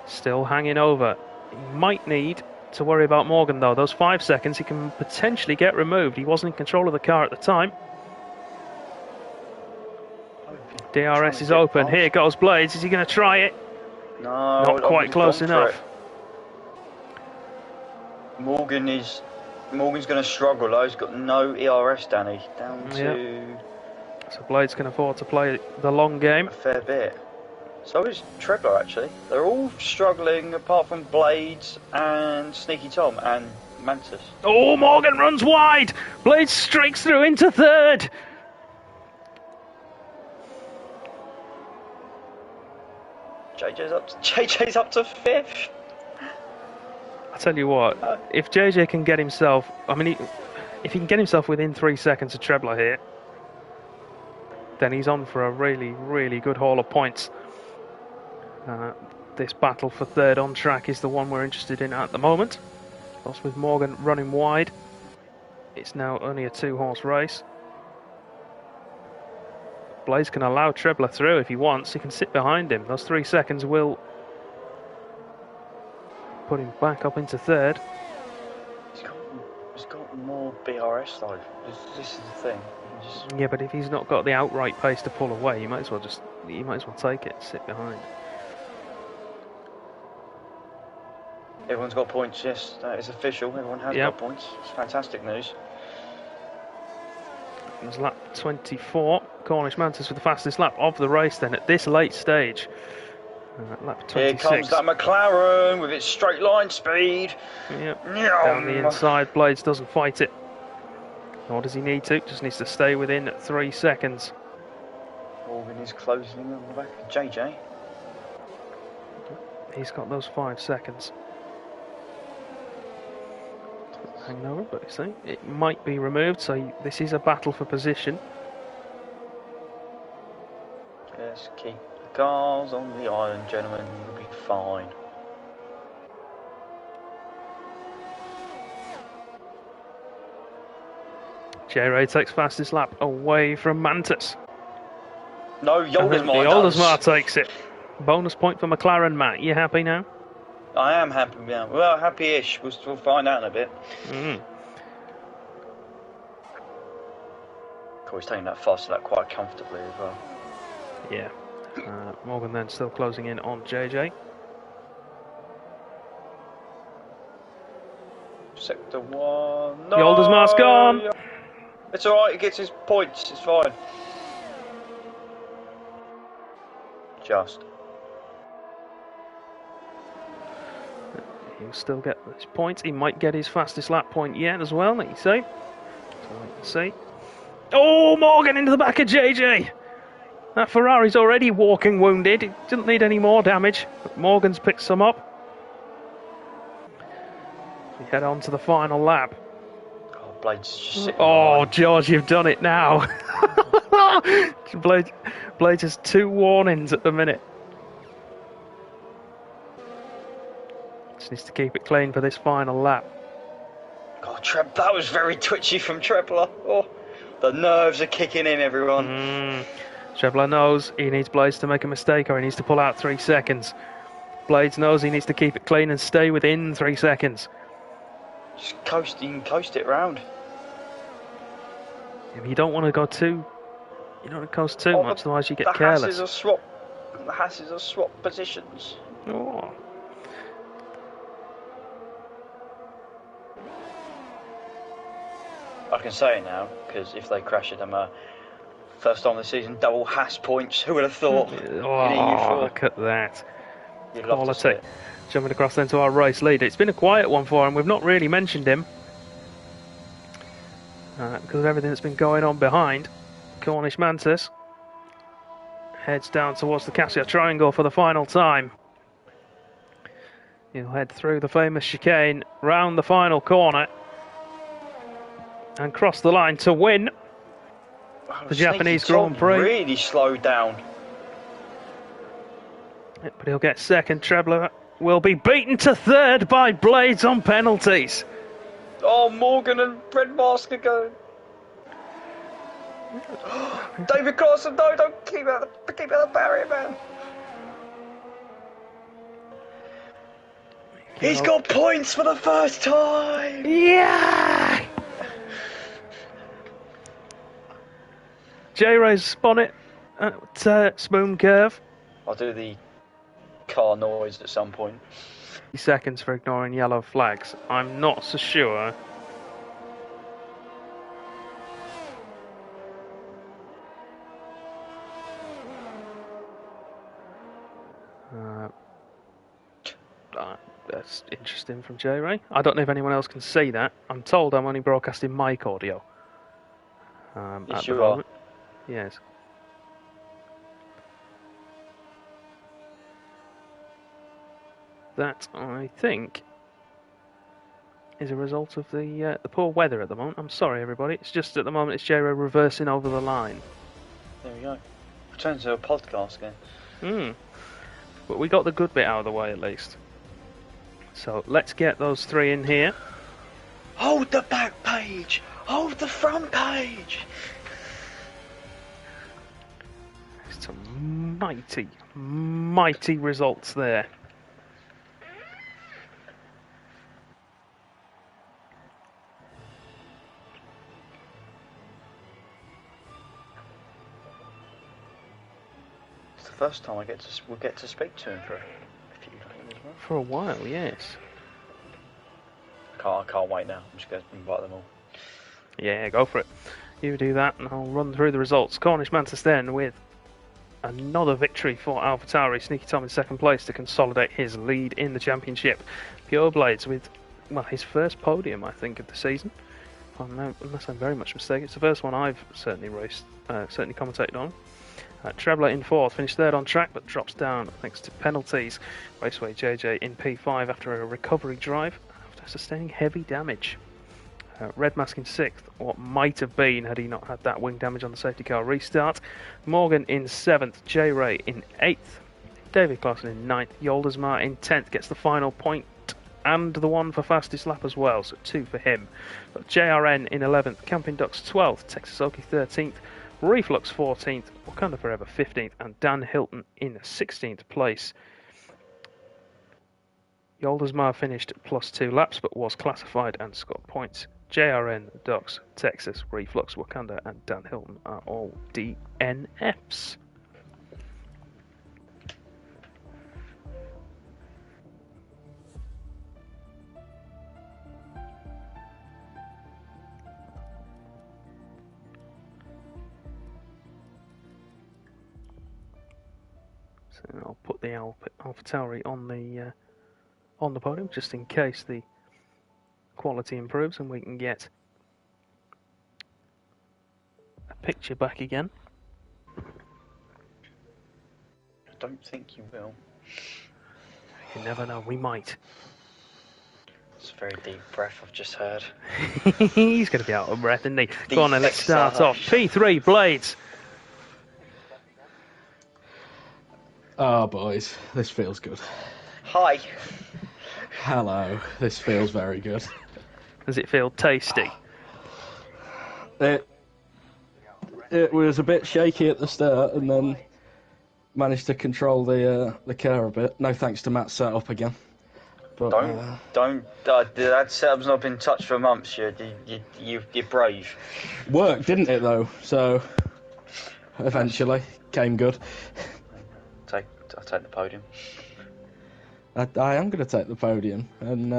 still hanging over. He might need to worry about Morgan though. Those 5 seconds he can potentially get removed. He wasn't in control of the car at the time. DRS is open. Here goes Blades. Is he going to try it?
No,
not quite close enough.
Morgan's going to struggle though. He's got no ERS, Danny. Down to...
So Blades can afford to play the long game.
A fair bit. So is Trebler actually. They're all struggling apart from Blades and Sneaky Tom and Mantis.
Oh, Morgan runs wide. Blades streaks through into third.
JJ's up to fifth.
I tell you what, if JJ can get himself, if he can get himself within 3 seconds of Trebler here, then he's on for a really, really good haul of points. This battle for third on track is the one we're interested in at the moment. Whilst with Morgan running wide, it's now only a 2-horse race. Blaze can allow Trebler through if he wants. He can sit behind him. Those 3 seconds will put him back up into third.
He's got more BRS though. This is the thing.
Yeah, but if he's not got the outright pace to pull away, you might as well take it, sit behind.
Everyone's got points. Yes, that is official. Everyone has got points. It's fantastic news.
It was lap 24. Cornish Mantis with the fastest lap of the race then at this late stage. Lap 26.
Here comes that McLaren with its straight line speed.
Yep. Down the inside, Blades doesn't fight it. Nor does he need to, just needs to stay within 3 seconds.
Morgan is closing on the back of JJ.
He's got those 5 seconds. Hanging over, but you see, it might be removed, so this is a battle for position.
Just keep the cars on the island, gentlemen, you'll be fine.
J-Ray takes fastest lap away from Mantis.
No, Yoldesmar
does. Yoldesmar takes it. Bonus point for McLaren, Matt. You happy now?
I am happy now. Well, happy-ish. We'll find out in a bit. Cool, he's taking that fast lap quite comfortably as well.
Yeah. Morgan then still closing in on JJ.
Sector 1. No!
Yoldesmar's gone!
It's alright, he gets his points. It's fine. Just.
He'll still get his points. He might get his fastest lap point yet as well, let you say. So wait and see. Oh, Morgan into the back of JJ! That Ferrari's already walking wounded. It didn't need any more damage, but Morgan's picked some up. We head on to the final lap.
Oh, Blades just sitting
behind. George, you've done it now. Blades has 2 warnings at the minute. Just needs to keep it clean for this final lap.
Oh, that was very twitchy from Trebler. Oh, the nerves are kicking in, everyone.
Trebler knows he needs Blades to make a mistake or he needs to pull out 3 seconds. Blades knows he needs to keep it clean and stay within 3 seconds.
Just coast it round.
Yeah, you don't want to go too... You don't want to coast too much, otherwise you get careless.
The Hasses are swap positions.
Oh.
I can say it now, because if they crash it, I'm first time this season, double Haas points. Who would have thought?
Oh, look at that.
You'd love to see it.
Jumping across then to our race leader. It's been a quiet one for him. We've not really mentioned him. Because of everything that's been going on behind. Cornish Mantis heads down towards the Cassia Triangle for the final time. He'll head through the famous chicane, round the final corner, and cross the line to win. the Japanese Grand Prix.
Really slowed down.
But he'll get second. Trebler will be beaten to third by Blades on penalties.
Oh, Morgan and Red Mask are going. David Clausen, no, don't keep out the barrier, man. He's got points for the first time.
Yeah. J-Ray's spun it at Spoon Curve.
I'll do the car noise at some point.
Seconds for ignoring yellow flags. I'm not so sure. That's interesting from J-Ray. I don't know if anyone else can see that. I'm told I'm only broadcasting mic audio.
Yes, you are.
Yes. That, I think, is a result of the poor weather at the moment. I'm sorry, everybody. It's just at the moment it's J-Ray reversing over the line.
There we go. Return to a podcast again.
But we got the good bit out of the way at least. So let's get those three in here.
Hold the back page! Hold the front page!
Some mighty, mighty results there.
It's the first time we'll get to speak to him for a few days as well.
For a while, yes.
I can't wait now. I'm just going to invite them all.
Yeah, go for it. You do that, and I'll run through the results. Cornish Mantis then with another victory for AlphaTauri. Sneaky Tom in second place to consolidate his lead in the championship. Pure Blades with, well, his first podium, I think, of the season. Unless I'm very much mistaken. It's the first one I've certainly commentated on. Trebler in fourth, finished third on track, but drops down thanks to penalties. Raceway JJ in P5 after a recovery drive after sustaining heavy damage. Red Mask in sixth, what might have been had he not had that wing damage on the safety car restart. Morgan in seventh, J-Ray in eighth, David Clausen in ninth, Yoldersma in 10th, gets the final point and the one for fastest lap as well, so 2 for him. But JRN in 11th, Camping Ducks 12th, Texas Okie 13th, Reflux 14th, Wakanda Forever 15th, and Dan Hilton in 16th place. Yoldersma finished +2 laps but was classified and scored points. JRN, Ducks, Texas, Reflux, Wakanda, and Dan Hilton are all DNFs. So I'll put the AlphaTauri on the podium just in case the quality improves and we can get a picture back again.
I don't think you will.
You never know, we might.
It's a very deep breath I've just heard.
He's going to be out of breath, isn't he? Go on then, let's start off. P3 Blades.
Oh, boys, this feels good.
Hi.
Hello, this feels very good.
Does it feel tasty?
It was a bit shaky at the start, and then managed to control the car a bit. No thanks to Matt's setup again. But,
don't. That setup's not been touched for months. You're brave.
Worked, didn't it though? So eventually came good.
I'll take the podium.
I am going to take the podium, and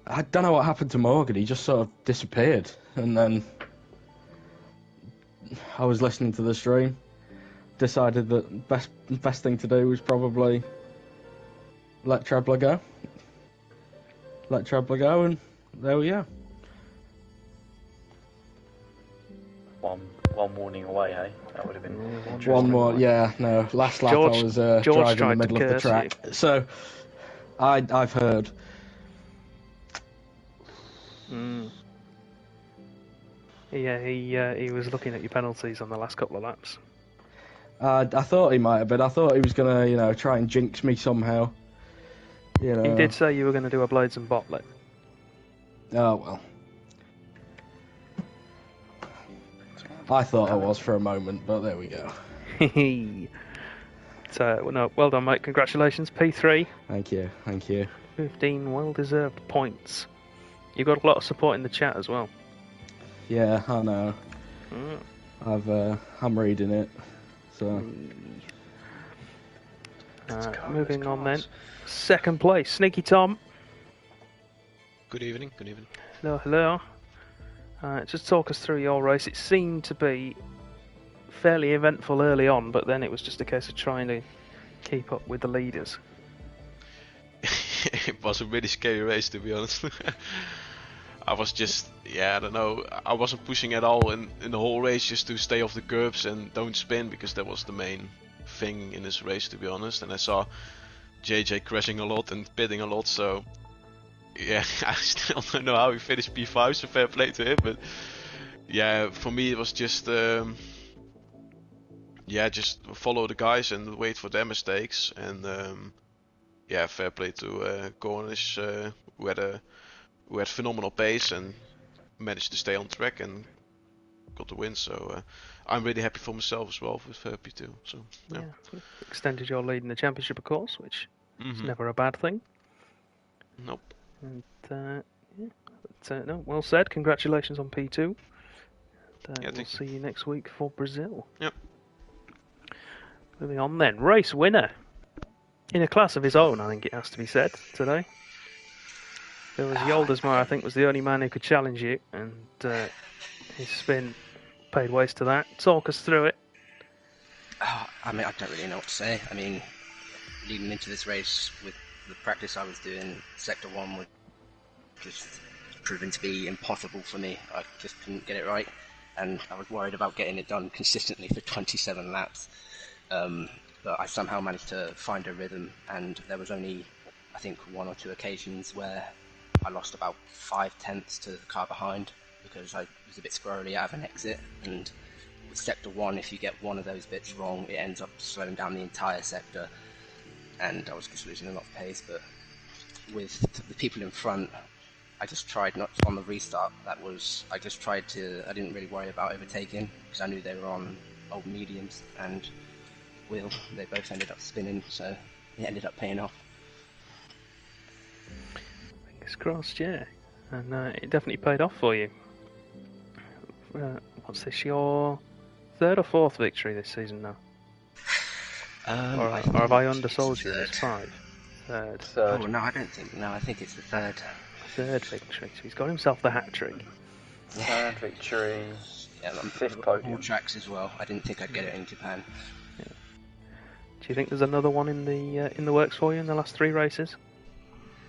I don't know what happened to Morgan. He just sort of disappeared, and then I was listening to the stream, decided that best thing to do was probably let Trebler go. And there we go.
One warning away, hey? That would have been interesting.
One more, yeah, no. Last lap I was driving in the middle of the track.
You.
So, I've heard.
Yeah, he was looking at your penalties on the last couple of laps.
I thought he might have been. I thought he was going to, try and jinx me somehow.
He did say you were going to do a Blades and Bottlet.
Oh, well. I thought I was for a moment, but there we go.
So, no, well done, mate. Congratulations, P3.
Thank you.
15 well-deserved points. You got a lot of support in the chat as well.
Yeah, I know. I'm reading it. So.
Moving on then. Second place, Sneaky Tom.
Good evening.
Hello. Just talk us through your race. It seemed to be fairly eventful early on, but then it was just a case of trying to keep up with the leaders.
It was a really scary race, to be honest. I was just, I don't know, I wasn't pushing at all in the whole race, just to stay off the curbs and don't spin, because that was the main thing in this race, to be honest. And I saw JJ crashing a lot and pitting a lot, so yeah, I still don't know how he finished P5, so fair play to him. But yeah, for me it was just just follow the guys and wait for their mistakes. And fair play to Cornish, who had phenomenal pace and managed to stay on track and got the win. So I'm really happy for myself as well with P2. So yeah,
extended your lead in the championship, of course, which is never a bad thing.
Nope.
And no, well said. Congratulations on P2. We'll see you next week for Brazil.
Yep.
Moving on then, race winner in a class of his own, I think it has to be said today. There was Yoldesmar, I think, was the only man who could challenge you, and his spin paid waste to that. Talk us through it.
I don't really know what to say. Leading into this race with the practice I was doing, Sector 1 was just proving to be impossible for me. I just couldn't get it right, and I was worried about getting it done consistently for 27 laps. But I somehow managed to find a rhythm, and there was only, I think, 1 or 2 occasions where I lost about 5/10 to the car behind because I was a bit squirrely out of an exit. And with Sector 1, if you get one of those bits wrong, it ends up slowing down the entire sector, and I was just losing a lot of pace. But with the people in front, I just tried not on the restart. I didn't really worry about overtaking because I knew they were on old mediums, and they both ended up spinning, so it ended up paying off.
Fingers crossed, yeah. And it definitely paid off for you. What's this, your 3rd or 4th victory this season now? Or have I undersold you? It's 5. Third.
Oh, no, I don't think. No, I think it's the 3rd.
3rd victory. So he's got himself the hat trick.
3rd victory.
Yeah,
5th podium.
All tracks as well. I didn't think I'd get it in Japan.
Yeah. Do you think there's another one in the works for you in the last 3 races?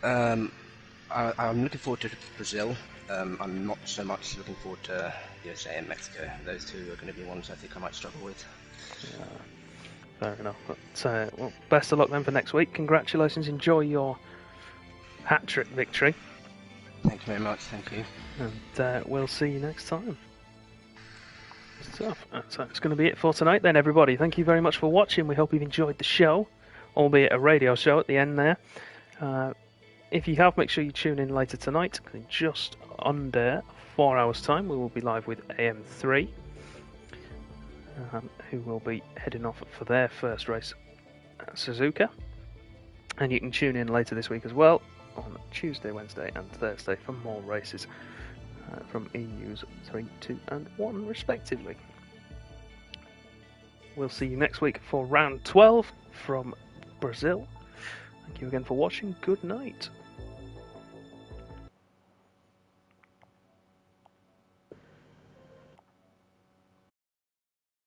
I'm looking forward to Brazil. I'm not so much looking forward to USA and Mexico. Those 2 are going to be ones I think I might struggle with.
Yeah, fair enough. But well, best of luck then for next week. Congratulations. Enjoy your hat trick victory.
Thank you very much. Thank you.
And we'll see you next time. So that's going to be it for tonight then, everybody. Thank you very much for watching. We hope you've enjoyed the show, albeit a radio show at the end there. If you have, make sure you tune in later tonight. In just under 4 hours' time, we will be live with AM3, who will be heading off for their first race at Suzuka. And you can tune in later this week as well, on Tuesday, Wednesday and Thursday for more races from EUs 3, 2 and 1 respectively. We'll see you next week for round 12 from Brazil. Thank you again for watching. Good night.